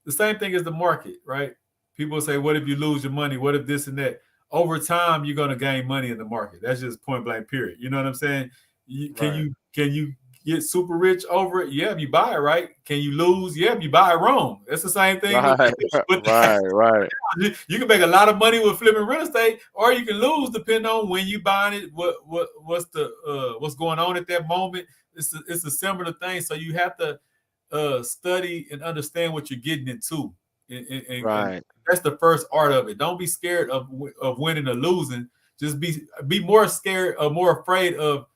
S1: the same thing as the market, right? People say, what if you lose your money? What if this and that? Over time, you're gonna gain money in the market. That's just point blank, period. You know what I'm saying? Can you get super rich over it? Yeah, if you buy it right. Can you lose? Yeah, if you buy it wrong. That's the same thing.
S2: Right.
S1: You can make a lot of money with flipping real estate, or you can lose depending on when you buying it. What's going on at that moment? It's a similar thing. So you have to study and understand what you're getting into. And that's the first art of it. Don't be scared of winning or losing. Just be more scared or more afraid of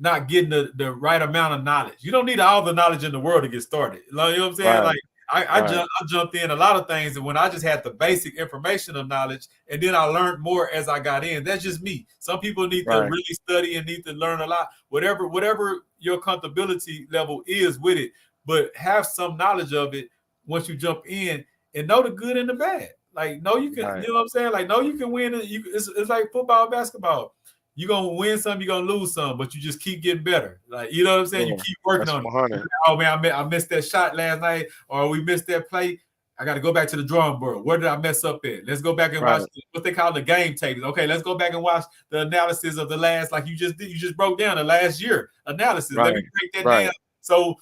S1: not getting the right amount of knowledge. You don't need all the knowledge in the world to get started. You know what I'm saying? Like I jumped in a lot of things, and when I just had the basic information of knowledge, and then I learned more as I got in. That's just me. Some people need to really study and need to learn a lot. Whatever your comfortability level is with it, but have some knowledge of it once you jump in, and know the good and the bad. Like, know you can, you know what I'm saying? Like, know you can win. It's like football, basketball. You're going to win some, you're going to lose some, but you just keep getting better. Like, you know what I'm saying? You keep working on it. Oh, man, I missed that shot last night, or we missed that play. I got to go back to the drawing board. Where did I mess up at? Let's go back and watch what they call the game tapes. Okay, let's go back and watch the analysis of the last, like you just did. You just broke down the last year analysis. Let me break that down. So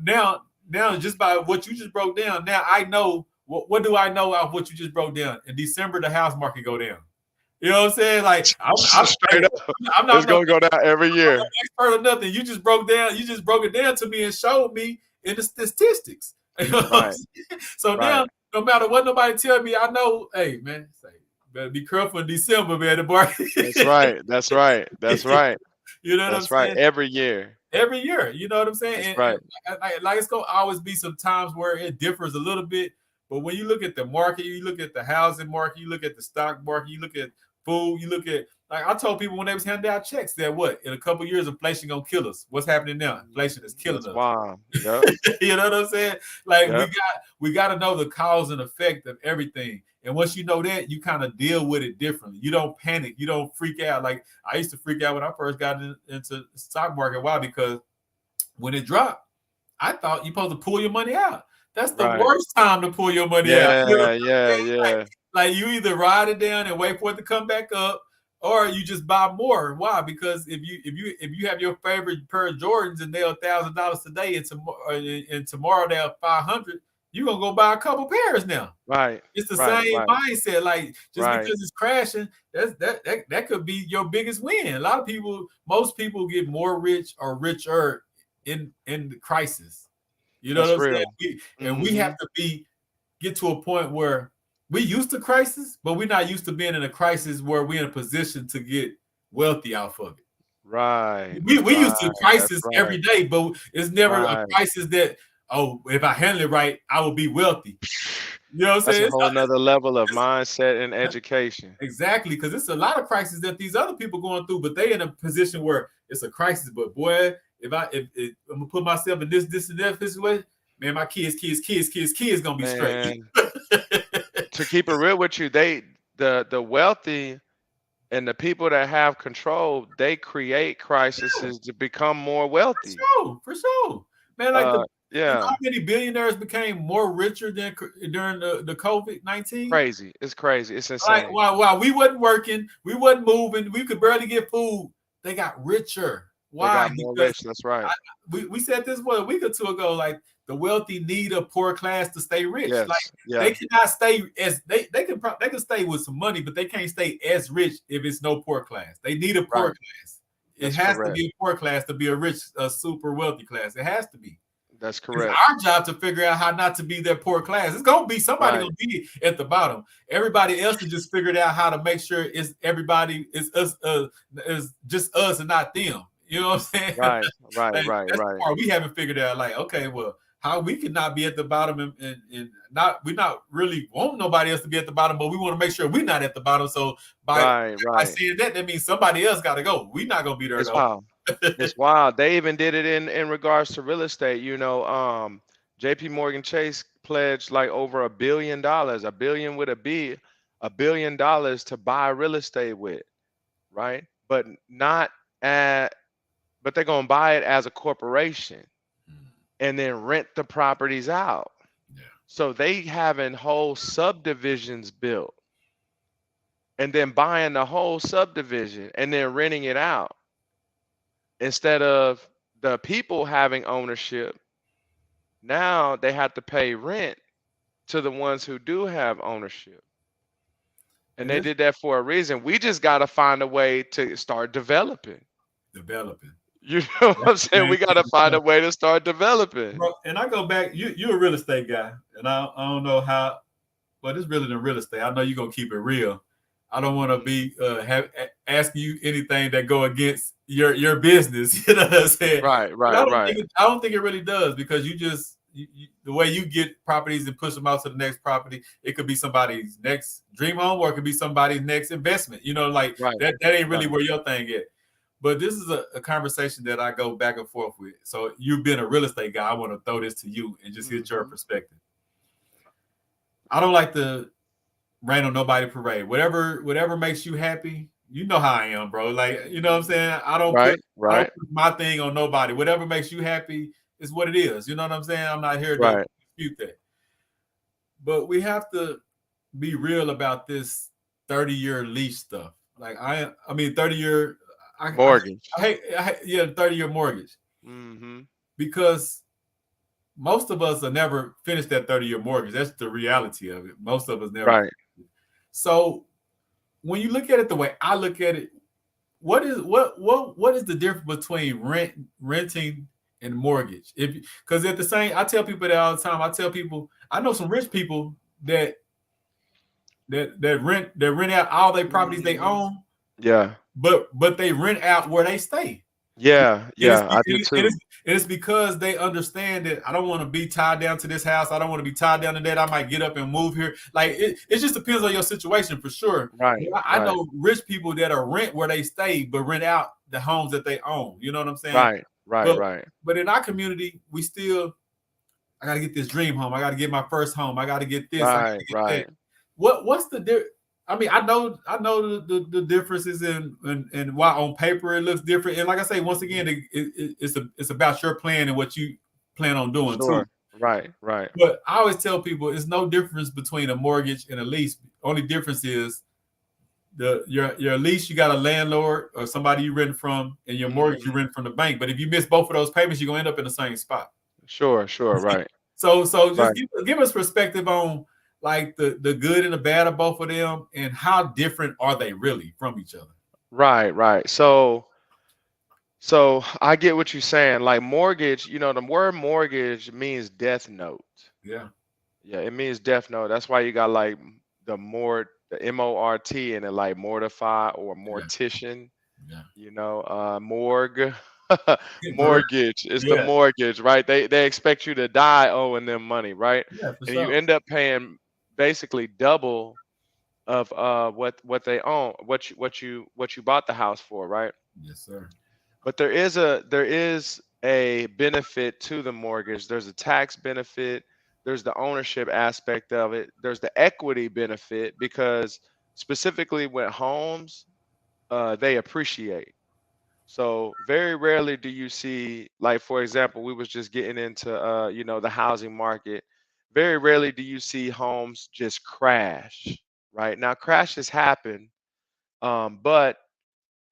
S1: now now just by what you just broke down, now I know what do I know of what you just broke down. In December, the house market go down. You know what I'm saying? Like
S2: Straight up,
S1: I'm not
S2: it's gonna go down every year.
S1: expert or nothing. You just broke it down to me and showed me in the statistics. You know
S2: Right.
S1: So now, no matter what nobody tell me, I know, hey man, better be careful in December, man. The market.
S2: That's right. That's right. That's right.
S1: You know what
S2: That's
S1: I'm
S2: right.
S1: saying?
S2: Every year.
S1: Every year, you know what I'm saying?
S2: That's right.
S1: And like it's gonna always be some times where it differs a little bit. But when you look at the market, you look at the housing market, you look at the stock market, you look at food, you look at, like I told people when they was handing out checks that what in a couple of years inflation gonna kill us. What's happening now? Inflation is killing us.
S2: Wow. Yep.
S1: You know what I'm saying? Like
S2: Yep.
S1: we got to know the cause and effect of everything. And once you know that, you kind of deal with it differently. You don't panic. You don't freak out. Like I used to freak out when I first got into the stock market. Why? Because when it dropped, I thought you're supposed to pull your money out. That's the worst time to pull your money out. You know
S2: Yeah.
S1: Like you either ride it down and wait for it to come back up, or you just buy more. Why? Because if you have your favorite pair of Jordans and they're $1,000 today, and tomorrow they're 500, you're gonna go buy a couple pairs now.
S2: Right.
S1: It's the same mindset. Like just because it's crashing, that could be your biggest win. A lot of people, most people get more rich or richer in the crisis. You know what I'm saying? We have to get to a point where we used to crisis, but we're not used to being in a crisis where we're in a position to get wealthy out of it.
S2: Right.
S1: We used to crisis every day, but it's never a crisis that, oh, if I handle it right, I will be wealthy. You know what I'm saying?
S2: That's a whole nother level of mindset and education.
S1: Exactly, because it's a lot of crises that these other people going through, but they in a position where it's a crisis. But boy, if I'm gonna put myself in this and that situation, man, my kids gonna be straight.
S2: To keep it real with you, the wealthy and the people that have control, they create crises to become more wealthy.
S1: For sure. Man, like
S2: how
S1: many billionaires became more richer than during the COVID-19?
S2: Crazy. It's crazy. It's insane.
S1: Like while we wasn't working, we wasn't moving, we could barely get food. They got richer. Why?
S2: They got more rich. That's right.
S1: We said this a week or two ago. Like the wealthy need a poor class to stay rich.
S2: Yes.
S1: They cannot stay as they can stay with some money, but they can't stay as rich if it's no poor class. They need a poor class. It has to be a poor class to be a rich, super wealthy class. It has to be.
S2: That's correct.
S1: It's our job to figure out how not to be that poor class. It's gonna be somebody gonna be at the bottom. Everybody else has just figured out how to make sure it's everybody is us, is just us and not them. You know what I'm saying?
S2: Right.
S1: We haven't figured out, like, okay, well, how we can not be at the bottom and we're not really want nobody else to be at the bottom, but we want to make sure we're not at the bottom. So by saying that means somebody else got to go. We're not gonna be there.
S2: It's wild. They even did it in regards to real estate. You know, JP Morgan Chase pledged like over $1 billion, a billion with a B, $1 billion to buy real estate with, right? But they're gonna buy it as a corporation and then rent the properties out.
S1: Yeah.
S2: So they having whole subdivisions built and then buying the whole subdivision and then renting it out instead of the people having ownership. Now they have to pay rent to the ones who do have ownership. And they did that for a reason. We just got to find a way to start developing. You know what I'm saying? We got to find a way to start developing.
S1: Bro, and I go back, you're a real estate guy, and I don't know how, but it's really than real estate. I know you're going to keep it real. I don't want to be asking you anything that go against your business. You know what I'm saying?
S2: Right.
S1: I don't think it really does, because the way you get properties and push them out to the next property, it could be somebody's next dream home or it could be somebody's next investment. You know, like that ain't really where your thing is. But this is a conversation that I go back and forth with. So you've been a real estate guy. I want to throw this to you and just get your perspective. I don't like the rain on nobody parade. Whatever makes you happy, you know how I am, bro. Like, you know what I'm saying? I don't put my thing on nobody. Whatever makes you happy is what it is. You know what I'm saying? I'm not here to dispute that. But we have to be real about this 30-year lease stuff. Like I mean 30-year
S2: mortgage.
S1: I hate 30-year mortgage.
S2: Mm-hmm.
S1: Because most of us will never finish that 30-year mortgage. That's the reality of it. Most of us never.
S2: Right.
S1: So when you look at it the way I look at it, what is the difference between renting and mortgage? Because at the same, I tell people that all the time. I tell people, I know some rich people that rent out all their properties they own.
S2: Yeah.
S1: But they rent out where they stay.
S2: Yeah, I do too.
S1: And it's because they understand that I don't want to be tied down to this house. I don't want to be tied down to that. I might get up and move here. Like it just depends on your situation for sure.
S2: Right.
S1: I know rich people that are rent where they stay, but rent out the homes that they own. You know what I'm saying?
S2: Right. But
S1: in our community, we still, I got to get this dream home. I got to get my first home. I got to get this.
S2: Right.
S1: That. What's the difference? I mean, I know the differences in why on paper it looks different. And like I say, once again, it's about your plan and what you plan on doing too.
S2: Right.
S1: But I always tell people it's no difference between a mortgage and a lease. Only difference is your lease, you got a landlord or somebody you rent from, and your mortgage you rent from the bank. But if you miss both of those payments, you're gonna end up in the same spot.
S2: Sure, right.
S1: So just give us perspective on like the good and the bad of both of them, and how different are they really from each other?
S2: Right. So I get what you're saying. Like mortgage, the word mortgage means death note.
S1: Yeah,
S2: it means death note. That's why you got like the MORT in it, like mortify or mortician. Morgue. Mortgage is the mortgage, right? They expect you to die owing them money, right?
S1: Yeah,
S2: and you end up paying basically double of what they own, what you bought the house for, right?
S1: Yes, sir.
S2: But there is a benefit to the mortgage. There's a tax benefit. There's the ownership aspect of it. There's the equity benefit, because specifically with homes, they appreciate. So very rarely do you see, like, for example, we was just getting into the housing market. Very rarely do you see homes just crash, right? Now crashes happen, but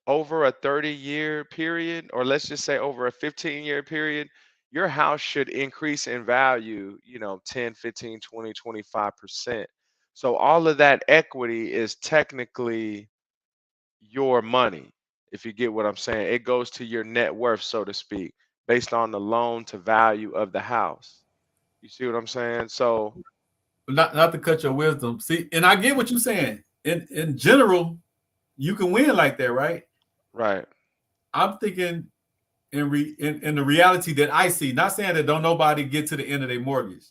S2: over a 30-year period, or let's just say over a 15-year period, your house should increase in value, 10, 15, 20, 25%. So all of that equity is technically your money. If you get what I'm saying, it goes to your net worth, so to speak, based on the loan to value of the house. You see what I'm saying? So
S1: not to cut your wisdom. See, and I get what you're saying. In general, you can win like that, right?
S2: Right.
S1: I'm thinking in the reality that I see, not saying that don't nobody get to the end of their mortgage.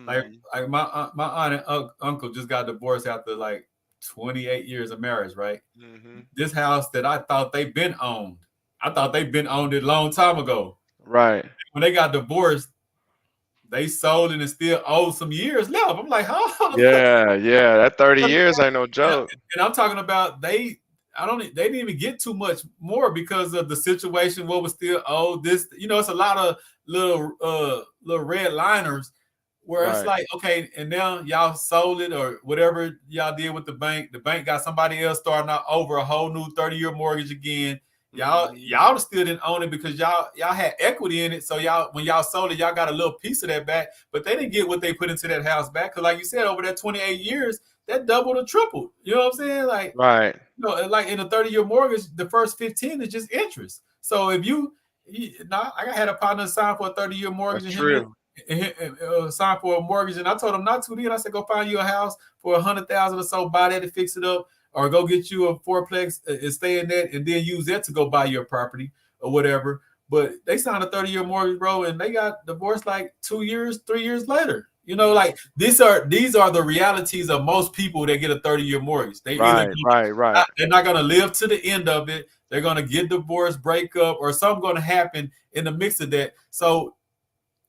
S1: Like my aunt and uncle just got divorced after like 28 years of marriage, right? This house that I thought they've been owned. I thought they've been owned it a long time ago.
S2: Right.
S1: When they got divorced, they sold it and still owe some years left. I'm like, huh?
S2: Yeah. That 30 years ain't no joke.
S1: And I'm talking about they didn't even get too much more because of the situation, what was still owed. This, it's a lot of little red liners where it's like, okay, and now y'all sold it or whatever y'all did with the bank. The bank got somebody else starting out over a whole new 30-year mortgage again. Y'all still didn't own it because y'all had equity in it. So when y'all sold it, y'all got a little piece of that back, but they didn't get what they put into that house back. Because like you said, over that 28 years, that doubled or tripled. You know what I'm saying? Like,
S2: right.
S1: Like in a 30-year mortgage, the first 15 is just interest. So if I had a partner sign for a 30-year mortgage.
S2: That's true.
S1: Sign for a mortgage, and I told him not to. Then I said, go find you a house for $100,000 or so, buy that and fix it up, or go get you a fourplex and stay in that, and then use that to go buy your property or whatever. But they signed a 30-year mortgage, bro, and they got divorced like 2 years, 3 years later. Like these are the realities of most people that get a 30-year mortgage.
S2: Right.
S1: They're not gonna live to the end of it. They're gonna get divorced, break up, or something gonna happen in the mix of that. So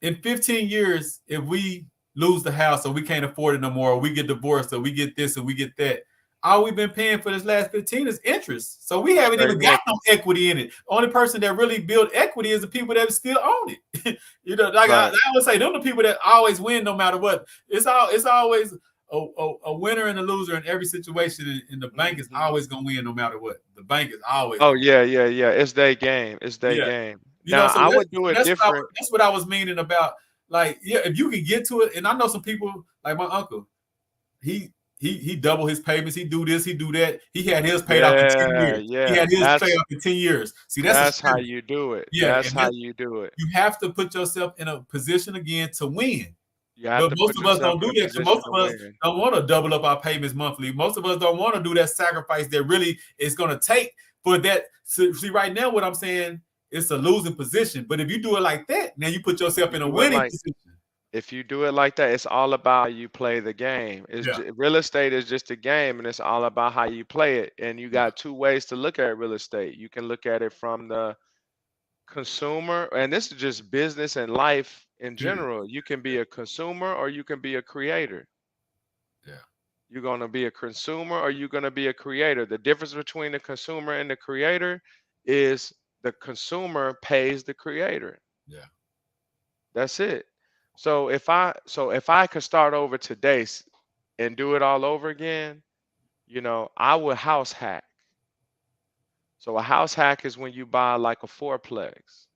S1: in 15 years, if we lose the house or we can't afford it no more, or we get divorced or we get this or we get that, all we've been paying for this last 15 is interest. So we haven't even got no equity in it. Only person that really build equity is the people that still own it. I would say, them the people that always win no matter what. It's always a winner and a loser in every situation, and the bank is always gonna win no matter what. The bank is always.
S2: Oh yeah. It's their game. It's their game. Now I would do it different.
S1: That's what I was meaning about Like, yeah, if you can get to it, and I know some people like my uncle, he double his payments. He do this, he do that. He had his paid off in 10
S2: Yeah,
S1: years. He
S2: yeah.
S1: had his paid off in 10 years. See, that's a
S2: That's how
S1: spirit.
S2: you do it.
S1: Yeah,
S2: That's
S1: and
S2: how you do it.
S1: you have to put yourself in a position again to win.
S2: You have
S1: But
S2: to
S1: most
S2: put
S1: of us
S2: yourself
S1: don't
S2: in
S1: do
S2: a
S1: that. So
S2: position
S1: most
S2: to
S1: of us
S2: win.
S1: don't want to double up our payments monthly. Most of us don't want to do that sacrifice that really is going to take for that. So, see, right now, what I'm saying, it's a losing position. But if you do it like that, now you put yourself in a winning position.
S2: If you do it like that, it's all about how you play the game. Real estate is just a game, and it's all about how you play it. And you got two ways to look at real estate. You can look at it from the consumer, and this is just business and life in general. You can be a consumer or you can be a creator.
S1: Yeah.
S2: You're going to be a consumer or you're going to be a creator. The difference between the consumer and the creator is the consumer pays the creator.
S1: Yeah.
S2: That's it. So if I could start over today and do it all over again, I would house hack. So a house hack is when you buy like a fourplex,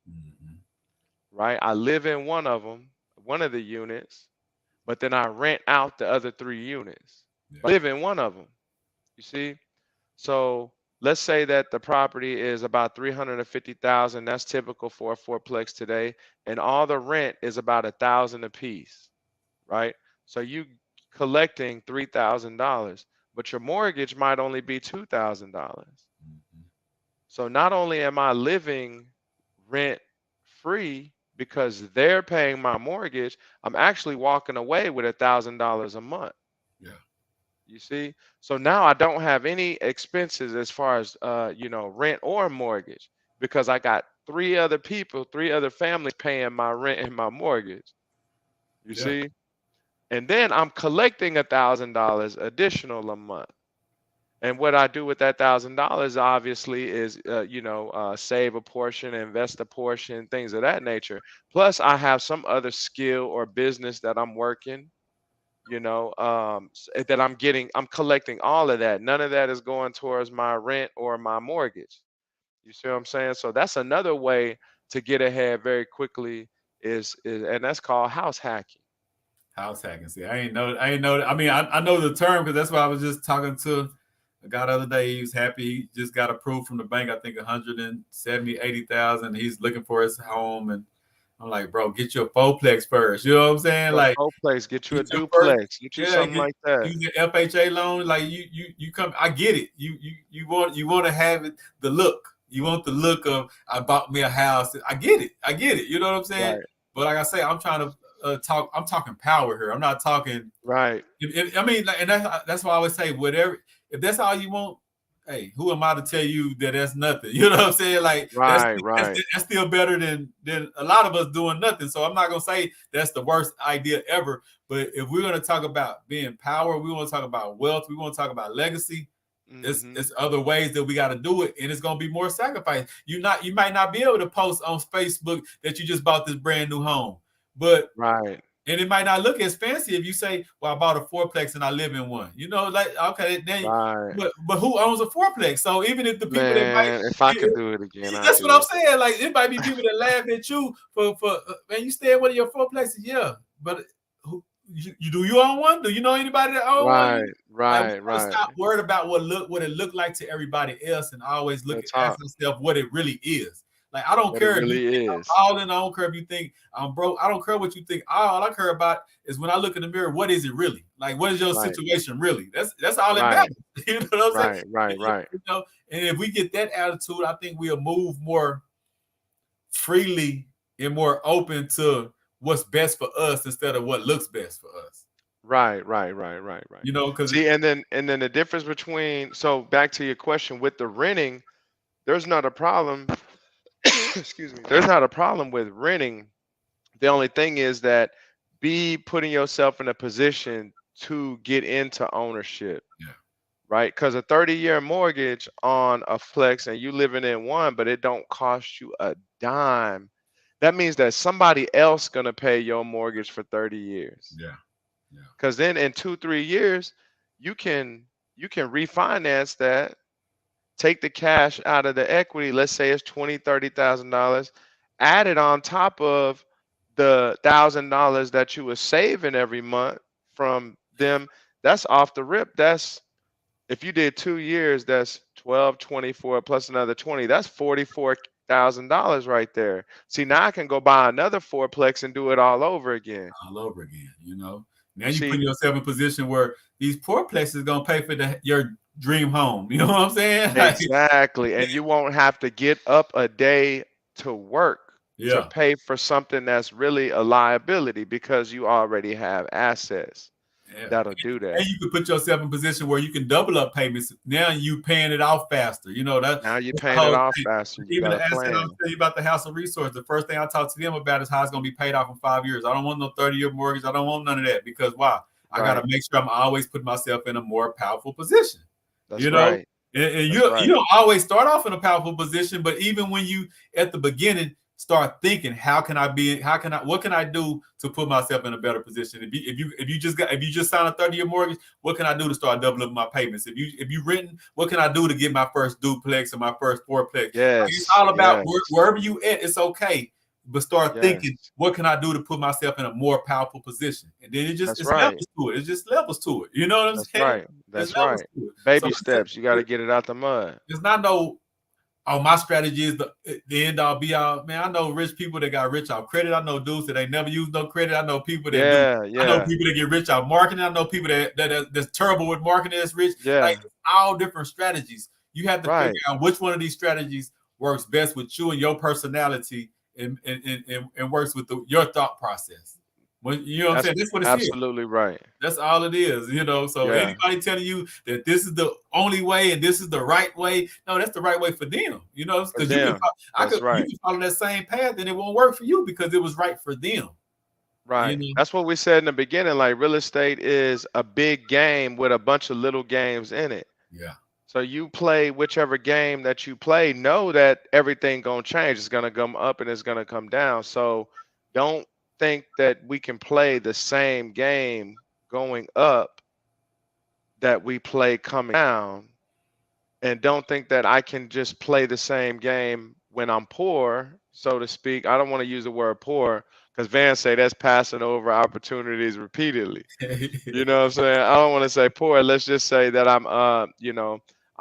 S2: right? I live in one of the units, but then I rent out the other 3 units. I live in one of them, you see? So let's say that the property is about 350,000. That's typical for a fourplex today, and all the rent is about $1,000 a piece, right? So you collecting $3,000, but your mortgage might only be $2,000. So not only am I living rent free because they're paying my mortgage, I'm actually walking away with $1,000 a month.
S1: Yeah.
S2: You see? So now I don't have any expenses as far as rent or mortgage, because I got 3 other people, 3 other families paying my rent and my mortgage. You see? And then I'm collecting $1,000 additional a month. And what I do with that $1,000 obviously is save a portion, invest a portion, things of that nature. Plus I have some other skill or business that I'm working, that I'm collecting all of that. None of that is going towards my rent or my mortgage. You see what I'm saying? So that's another way to get ahead very quickly and that's called house hacking.
S1: House hacking. See, I ain't know. I mean, I know the term because that's why I was just talking to a guy the other day. He was happy. He just got approved from the bank. I think 170, 80,000. He's looking for his home, and I'm like, bro, get your fourplex first. You know what I'm saying? Like,
S2: fourplex, get you a duplex, get you something like that.
S1: Use the FHA loan. Like you come. I get it. You want to have it. The look. You want the look of I bought me a house. I get it. You know what I'm saying?
S2: Right.
S1: But like I say, I'm trying to talk. I'm talking power here. I'm not talking.
S2: Right.
S1: I mean, and that's why I always say, whatever. If that's all you want, hey, who am I to tell you that that's nothing? You know what I'm saying? Like, that's still better than a lot of us doing nothing. So I'm not gonna say that's the worst idea ever. But if we're gonna talk about being power, we want to talk about wealth, we want to talk about legacy. It's other ways that we got to do it, and it's gonna be more sacrifice. You might not be able to post on Facebook that you just bought this brand new home, but
S2: right.
S1: And it might not look as fancy if you say, well, I bought a fourplex and I live in one. Like, okay, then but who owns a fourplex? So even if the people that might,
S2: if I could do it again,
S1: that's what I'm saying. Like, it might be people that laugh at you for man, you stay at one of your fourplexes, yeah. But do you own one? Do you know anybody that owns one?
S2: Right.
S1: Stop worried about what it looked like to everybody else, and always ask yourself what it really is. Like, I don't care if you think I'm balling. I don't care if you think I'm broke. I don't care what you think. All I care about is when I look in the mirror, what is it really? Like, what is your situation really? That's all that matters. You know what I'm saying?
S2: Right.
S1: And if we get that attitude, I think we'll move more freely and more open to what's best for us instead of what looks best for us.
S2: Right.
S1: Because
S2: see, and then the difference between, so back to your question with the renting, there's not a problem. Excuse me. There's not a problem with renting. The only thing is that be putting yourself in a position to get into ownership.
S1: Yeah.
S2: Right? Because a 30-year mortgage on a flex and you living in one, but it don't cost you a dime. That means that somebody else gonna pay your mortgage for 30 years.
S1: Yeah.
S2: Because then in 2-3 years, you can refinance that. Take the cash out of the equity, let's say it's $20,000, $30,000, add it on top of the $1,000 that you were saving every month from them, that's off the rip. That's, if you did 2 years, that's 12, 24 plus another 20. That's $44,000 right there. See, now I can go buy another fourplex and do it all over again.
S1: All over again, you know. Now you
S2: See,
S1: put yourself in a position where these poor places gonna pay for your dream home. You know what I'm saying? Like,
S2: exactly. And you won't have to get up a day to work to
S1: yeah.
S2: pay for something that's really a liability because you already have assets
S1: Yeah.
S2: that'll do that.
S1: And you could put yourself in a position where you can double up payments. Now you paying it off faster. You know that.
S2: Now you're
S1: that's the
S2: paying it
S1: whole
S2: off
S1: thing.
S2: faster. You
S1: Even
S2: got
S1: the
S2: a
S1: asset
S2: plan.
S1: I'll tell you about the house of resource. The first thing I talk to them about is how it's going to be paid off in 5 years. I don't want no 30-year mortgage. I don't want none of that because why? I got to make sure I'm always putting myself in a more powerful position.
S2: That's
S1: you know,
S2: right.
S1: and you don't always start off in a powerful position, but even when you at the beginning start thinking, what can I do to put myself in a better position? If you just sign a 30-year mortgage, what can I do to start doubling my payments? If you renting, what can I do to get my first duplex or my first fourplex?
S2: Yes.
S1: Like, it's all about wherever you at, it's okay. But start thinking, what can I do to put myself in a more powerful position? And then it's levels to it. It just levels to it. You know what I'm saying?
S2: That's right. Baby steps. You got to get it out the mud.
S1: It's not my strategy is the end all be all. Man, I know rich people that got rich off credit. I know dudes that ain't never used no credit. I know people that I know people that get rich off marketing. I know people that's terrible with marketing that's rich. Like, all different strategies. You have to figure out which one of these strategies works best with you and your personality and works with your thought process. You know what I'm saying? That's what it's
S2: absolutely right.
S1: That's all it is, you know. So anybody telling you that this is the only way and this is the right way, no, that's the right way for them. You know, because you can follow that same path and it won't work for you because it was right for them.
S2: Right. You know? That's what we said in the beginning. Like, real estate is a big game with a bunch of little games in it.
S1: Yeah.
S2: So you play whichever game that you play, know that everything gonna change. It's gonna come up and it's gonna come down. So don't think that we can play the same game going up that we play coming down, and don't think that I can just play the same game when I'm poor, so to speak. I don't want to use the word poor because Van say that's passing over opportunities repeatedly. You know what I'm saying? I don't want to say poor. Let's just say that I'm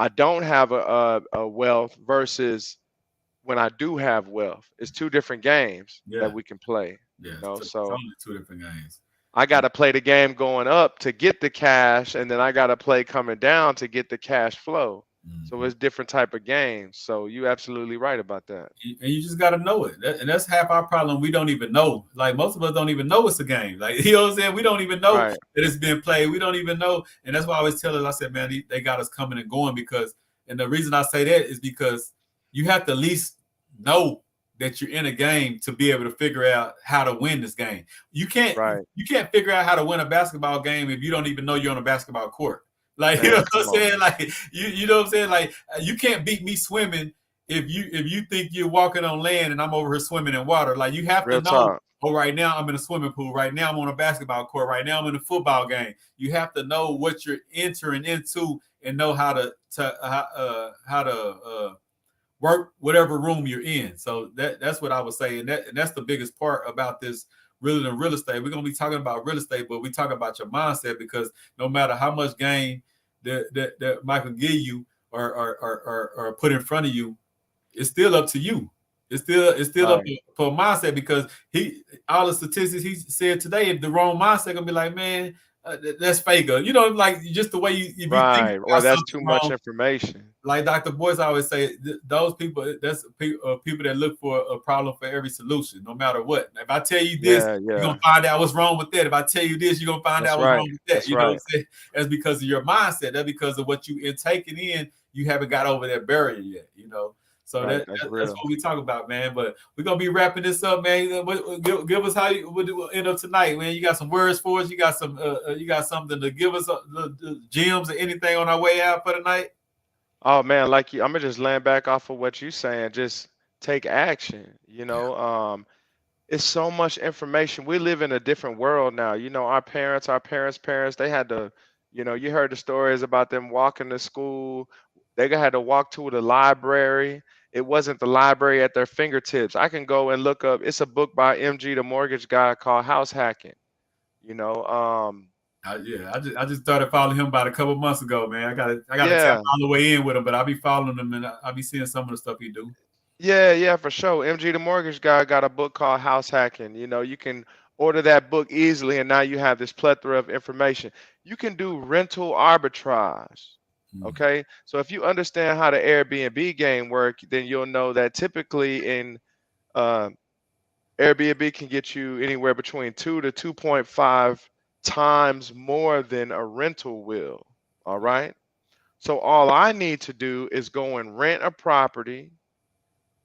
S2: I don't have a wealth versus when I do have wealth. It's two different games that we can play.
S1: Yeah,
S2: you know,
S1: it's
S2: so
S1: only two different games.
S2: I got to play the game going up to get the cash, and then I got to play coming down to get the cash flow. Mm-hmm. So it's different type of games. So you're absolutely right about that.
S1: And you just got to know it. And that's half our problem. We don't even know. Like, most of us don't even know it's a game. Like, you know what I'm saying? We don't even know that it's being played. We don't even know. And that's why I always tell us, I said, man, they got us coming and going and the reason I say that is because you have to at least know that you're in a game to be able to figure out how to win this game. You can't figure out how to win a basketball game if you don't even know you're on a basketball court. Like, you know what I'm saying? Like, you know what I'm saying? Like, you can't beat me swimming if you think you're walking on land and I'm over here swimming in water. Like, you have to know, right now I'm in a swimming pool. Right now I'm on a basketball court. Right now I'm in a football game. You have to know what you're entering into and know how to work whatever room you're in. So that's what I would say. And that's the biggest part about this really than real estate. We're going to be talking about real estate, but we talk about your mindset, because no matter how much gain that Michael give you or put in front of you, it's still up to you. It's still up for mindset, because all the statistics he said today, if the wrong mindset gonna be like, man, that's fake. You know, like, just the way you
S2: think or that's too much information.
S1: Like Dr. Boyce always say, those people, that's people that look for a problem for every solution, no matter what. If I tell you this, you're gonna find out what's wrong with that. If I tell you this, you're gonna find out what's wrong with that. You know what I'm saying? That's because of your mindset. That's because of what you taking in. You haven't got over that barrier yet, you know. So that's what we talk about, man. But we're gonna be wrapping this up, man. Give us how we'll end up tonight, man. You got some words for us? You got something to give us, the gems or anything on our way out for tonight?
S2: Oh man, I'm gonna just land back off of what you're saying. Just take action. You know, it's so much information. We live in a different world now. You know, our parents, they had to, you know, you heard the stories about them walking to school. They had to walk to the library. it wasn't the library at their fingertips. I can go and look up. It's a book by MG, the mortgage guy, called House Hacking. You know,
S1: Yeah, I just started following him about a couple months ago, man. I gotta tap
S2: yeah,
S1: all the way in with him, but I'll be following him and I'll be seeing some of the stuff he do.
S2: yeah, for sure. MG, the mortgage guy, got a book called House Hacking. You know, you can order that book easily, and now you have this plethora of information. You can do rental arbitrage. Okay, so if you understand how the Airbnb game work, then you'll know that typically in uh, Airbnb can get you anywhere between 2 to 2.5 times more than a rental will. All right. So all I need to do is go and rent a property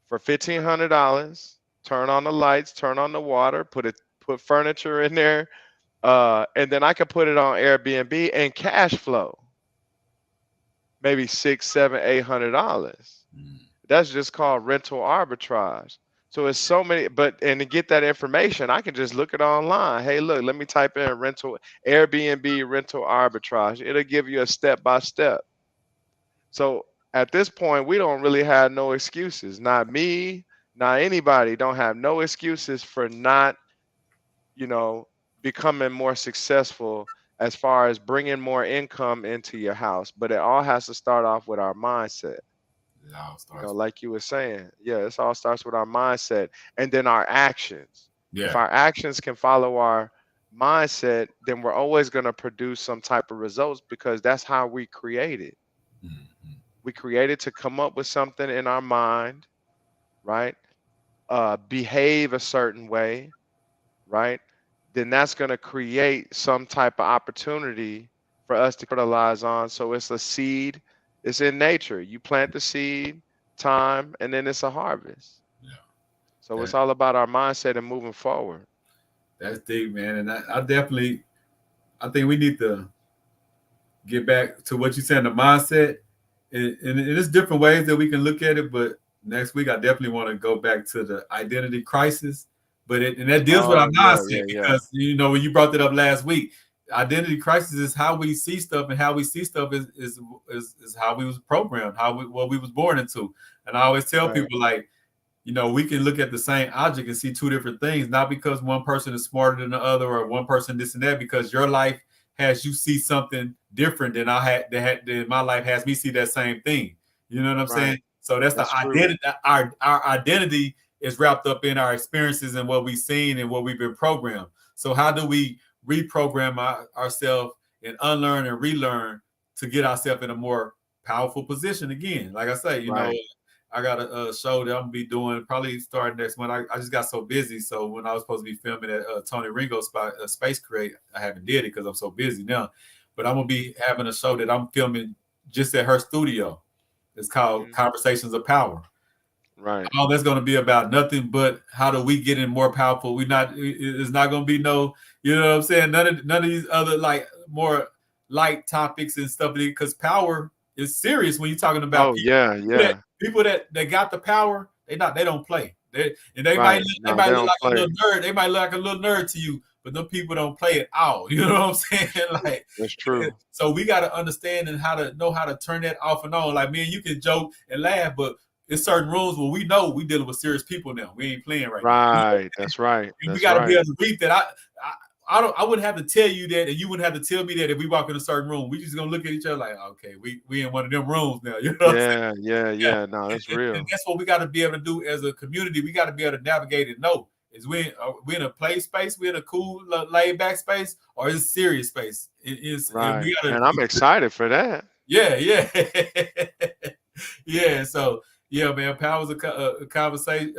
S2: for $1,500, turn on the lights, turn on the water, put furniture in there, and then I can put it on Airbnb and cash flow maybe $600, $700, $800. That's just called rental arbitrage. So it's so many, and to get that information, I can just look it online. Hey, look, let me type in Airbnb rental arbitrage. It'll give you a step by step. So at this point, we don't really have no excuses. Not me, not anybody don't have no excuses for not, becoming more successful as far as bringing more income into your house. But it all has to start off with our mindset.
S1: It all starts.
S2: Like you were saying, it all starts with our mindset and then our actions.
S1: Yeah.
S2: If our actions can follow our mindset, then we're always going to produce some type of results because that's how we created. We created to come up with something in our mind, right? Behave a certain way, right? Then that's going to create some type of opportunity for us to capitalize on. So it's a seed. It's in nature. You plant the seed, time, and then it's a harvest.
S1: Yeah.
S2: So it's all about our mindset and moving forward.
S1: That's deep, man. And I think we need to get back to what you said, the mindset. And there's different ways that we can look at it, but next week I definitely want to go back to the identity crisis. But that deals with our mindset because when you brought that up last week, identity crisis is how we see stuff, and how we see stuff is how we was programmed, what we was born into. And I always tell people, like, we can look at the same object and see two different things, not because one person is smarter than the other or one person this and that, because your life has you see something different than than my life has me see that same thing. You know what I'm saying? So that's the identity. Our identity is wrapped up in our experiences and what we've seen and what we've been programmed. So how do we reprogram ourselves and unlearn and relearn to get ourselves in a more powerful position again? Like I say, I got a show that I'm gonna be doing probably starting next month. I just got so busy. So when I was supposed to be filming at Tony Ringo's Space Create, I haven't did it because I'm so busy now. But I'm gonna be having a show that I'm filming just at her studio. It's called Conversations of Power.
S2: Right.
S1: All that's going to be about nothing but how do we get in more powerful. It's not going to be no, you know what I'm saying? None of these other like more light topics and stuff, because power is serious when you're talking about people that got the power. They don't play. They might look like a little nerd. They might look like a little nerd to you, but them people don't play at all. You know what I'm saying? Like,
S2: that's true.
S1: So we got to understand and know how to turn that off and on. Like, man, you can joke and laugh, but in certain rooms where we know we dealing with serious people now. We ain't playing right now.
S2: Right. That's right.
S1: And we got to be able to read that. I wouldn't have to tell you that, and you wouldn't have to tell me that if we walk in a certain room. We just gonna look at each other like, okay, we in one of them rooms now. You know what I'm saying?
S2: Yeah. No, that's real.
S1: And that's what we got to be able to do as a community. We got to be able to navigate and know is we in a play space, we in a cool, laid back space, or is it serious space?
S2: Right. And I'm excited for that.
S1: Yeah. Yeah. So. Yeah, man, power is a conversation.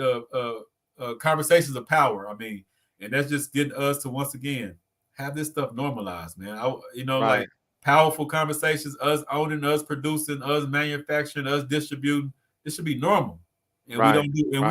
S1: Conversations of power. I mean, and that's just getting us to once again have this stuff normalized, man. Like powerful conversations, us owning, us producing, us manufacturing, us distributing. It should be normal, and we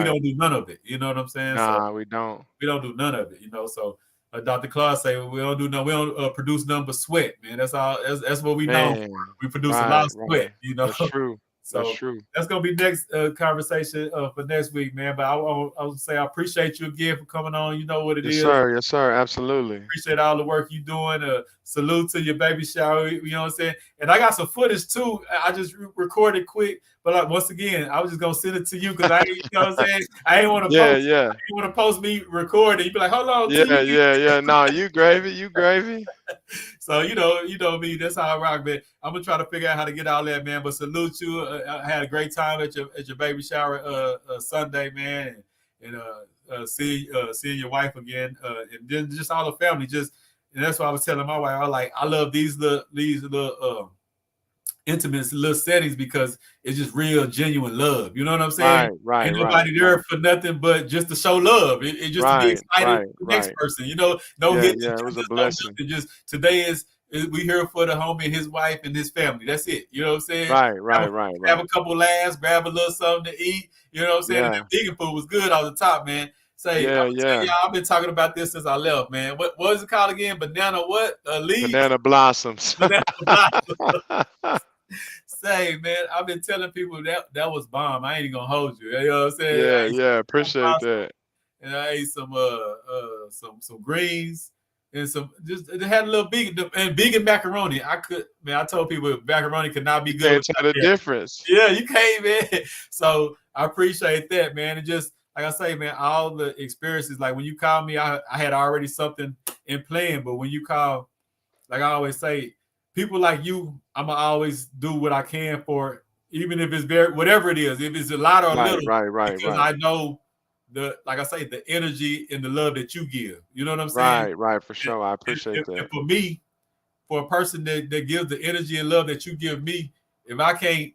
S1: don't do none of it. You know what I'm saying?
S2: Nah, we don't.
S1: We don't do none of it. So Dr. Claude say we don't do we don't produce nothing but sweat, man. That's all. That's what we know. We produce a lot of sweat.
S2: That's true.
S1: So
S2: that's true.
S1: That's gonna be next conversation for next week, man. But I would say I appreciate you again for coming on. You know what it is.
S2: Yes, sir. Absolutely.
S1: Appreciate all the work you're doing. Salute to your baby shower. You know what I'm saying? And I got some footage too. I just recorded quick, But like once again, I was just gonna send it to you because I, you know what I'm saying. I ain't want to
S2: Yeah,
S1: post.
S2: yeah,
S1: I ain't want to post me recording. You be like, hold on,
S2: yeah,
S1: T.
S2: yeah. No, you gravy, you gravy.
S1: So you know me. That's how I rock, man. I'm gonna try to figure out how to get all that, man. But salute you. I had a great time at your baby shower Sunday, man, and seeing your wife again, and then just all the family. And that's what I was telling my wife. I love these little intimate little settings because it's just real genuine love. You know what I'm saying?
S2: Right,
S1: Ain't
S2: right,
S1: nobody there for nothing but just to show love. It just to be
S2: right,
S1: excited
S2: right,
S1: for the next
S2: right.
S1: person. You know, no
S2: Yeah,
S1: hidden
S2: yeah. It was a
S1: agendas, no
S2: blessing.
S1: nothing. Just today is we here for the homie and his wife and his family. That's it. You know what I'm saying?
S2: Right,
S1: Have
S2: right,
S1: a,
S2: right,
S1: have
S2: right.
S1: a couple laughs, grab a little something to eat. You know what I'm saying? And
S2: Yeah,
S1: the vegan food was good off the top, man. Say, I'm
S2: yeah,
S1: gonna tell
S2: yeah.
S1: y'all, I've been talking about this since I left, man. What was it called again? Banana what? Leaves?
S2: Banana blossoms.
S1: Banana. Say, man, I've been telling people that was bomb. I ain't gonna hold you. You know what I'm saying?
S2: Yeah,
S1: I ate
S2: yeah.
S1: some
S2: Appreciate
S1: pasta
S2: that.
S1: and I ate some greens and some just it had a little vegan macaroni. I told people macaroni could not be
S2: You
S1: good
S2: can't
S1: without
S2: tell the
S1: that.
S2: difference.
S1: Yeah, you came in. So I appreciate that, man. And just like I say, man, all the experiences, like when you called me, I had already something in plan, but when you call, like I always say, people like you, I'm gonna always do what I can for, even if it's whatever it is, if it's a lot or a
S2: Right,
S1: little,
S2: right, right,
S1: because
S2: right.
S1: I know like I say, the energy and the love that you give. You know what I'm saying?
S2: Right, right, for sure. I appreciate
S1: And
S2: that.
S1: for me, for a person that gives the energy and love that you give me, if I can't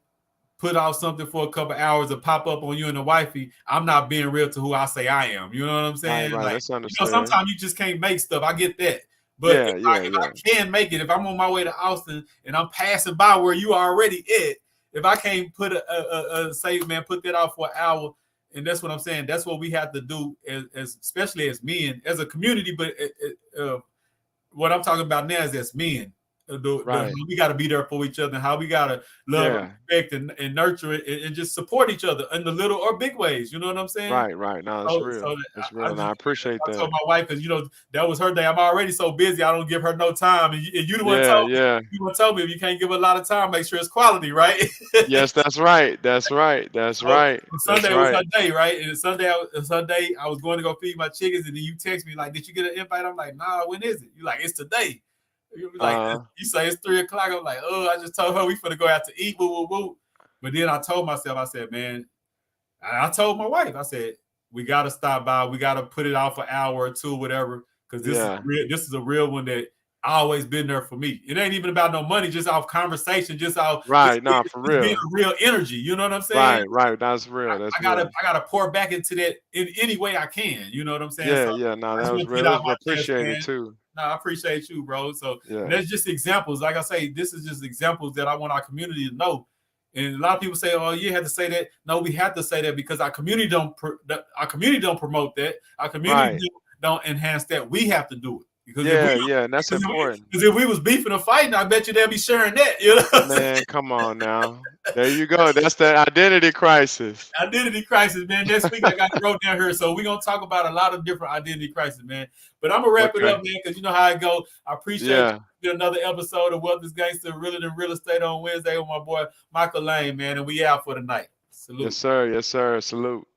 S1: put out something for a couple hours to pop up on you and the wifey, I'm not being real to who I say I am. You know what I'm
S2: Right,
S1: saying?
S2: right.
S1: Like,
S2: Let's understand.
S1: sometimes you just can't make stuff. I get that. But
S2: Yeah, yeah,
S1: if
S2: yeah.
S1: I can make it, if I'm on my way to Austin and I'm passing by where you are already at, if I can't put say, man, put that out for an hour, and that's what I'm saying. That's what we have to do, as especially as men, as a community. But what I'm talking about now is as men.
S2: Right.
S1: We got to be there for each other, how we got to love,
S2: Yeah.
S1: respect, and nurture it, and just support each other in the little or big ways. You know what I'm saying?
S2: Right, right. No, it's
S1: So
S2: real. It's real. And I appreciate
S1: I told
S2: that.
S1: my wife, because that was her day. I'm already so busy, I don't give her no time. And you the one
S2: Yeah,
S1: told me,
S2: yeah.
S1: if you can't give her a lot of time, make sure it's quality, right?
S2: Yes, that's right. That's right. That's
S1: So
S2: right. That's
S1: Sunday was her
S2: right.
S1: day, right? And Sunday I was going to go feed my chickens, and then you text me like, "Did you get an invite?" I'm like, "Nah, when is it?" You like, "It's today." You like, you say it's 3:00. I'm like, "Oh, I just told her we finna go out to eat." Woo, woo, woo. But then I told myself, I said, "Man," I told my wife, I said, "We got to stop by. We got to put it off an hour or two, whatever, because
S2: Yeah.
S1: this is a real one that always been there for me. It ain't even about no money, just off conversation, just
S2: Right. Nah, for
S1: being
S2: real.
S1: a real energy. You know what I'm saying?
S2: Right, right. That's real. That's real.
S1: I gotta pour back into that in any way I can. You know what I'm saying?
S2: Yeah,
S1: So
S2: yeah. No,
S1: I
S2: that
S1: just
S2: was
S1: want to
S2: real.
S1: get
S2: It
S1: out
S2: was
S1: my chest,
S2: appreciated
S1: man.
S2: too.
S1: No, I appreciate you, bro. So
S2: Yeah.
S1: that's just examples. Like I say, this is just examples that I want our community to know. And a lot of people say, "Oh, you had to say that." No, we have to say that because our community don't promote that. Our community
S2: Right.
S1: don't enhance that. We have to do it because
S2: Yeah, yeah. And that's important.
S1: if we was beefing or fighting, I bet you they'll be sharing that. You know what I'm saying?
S2: Man, come on now. There you go. That's that identity crisis.
S1: Identity crisis, man. Next week I got it wrote down here, so we're gonna talk about a lot of different identity crisis, man. But I'm gonna wrap it
S2: Okay.
S1: up, man, because you know how it go. I appreciate
S2: Yeah.
S1: another episode of Wealth is Gangster, Realer Than Real Estate on Wednesday with my boy Michael Lane, man, and we out for the night. Salute.
S2: Yes, sir. Yes, sir. Salute.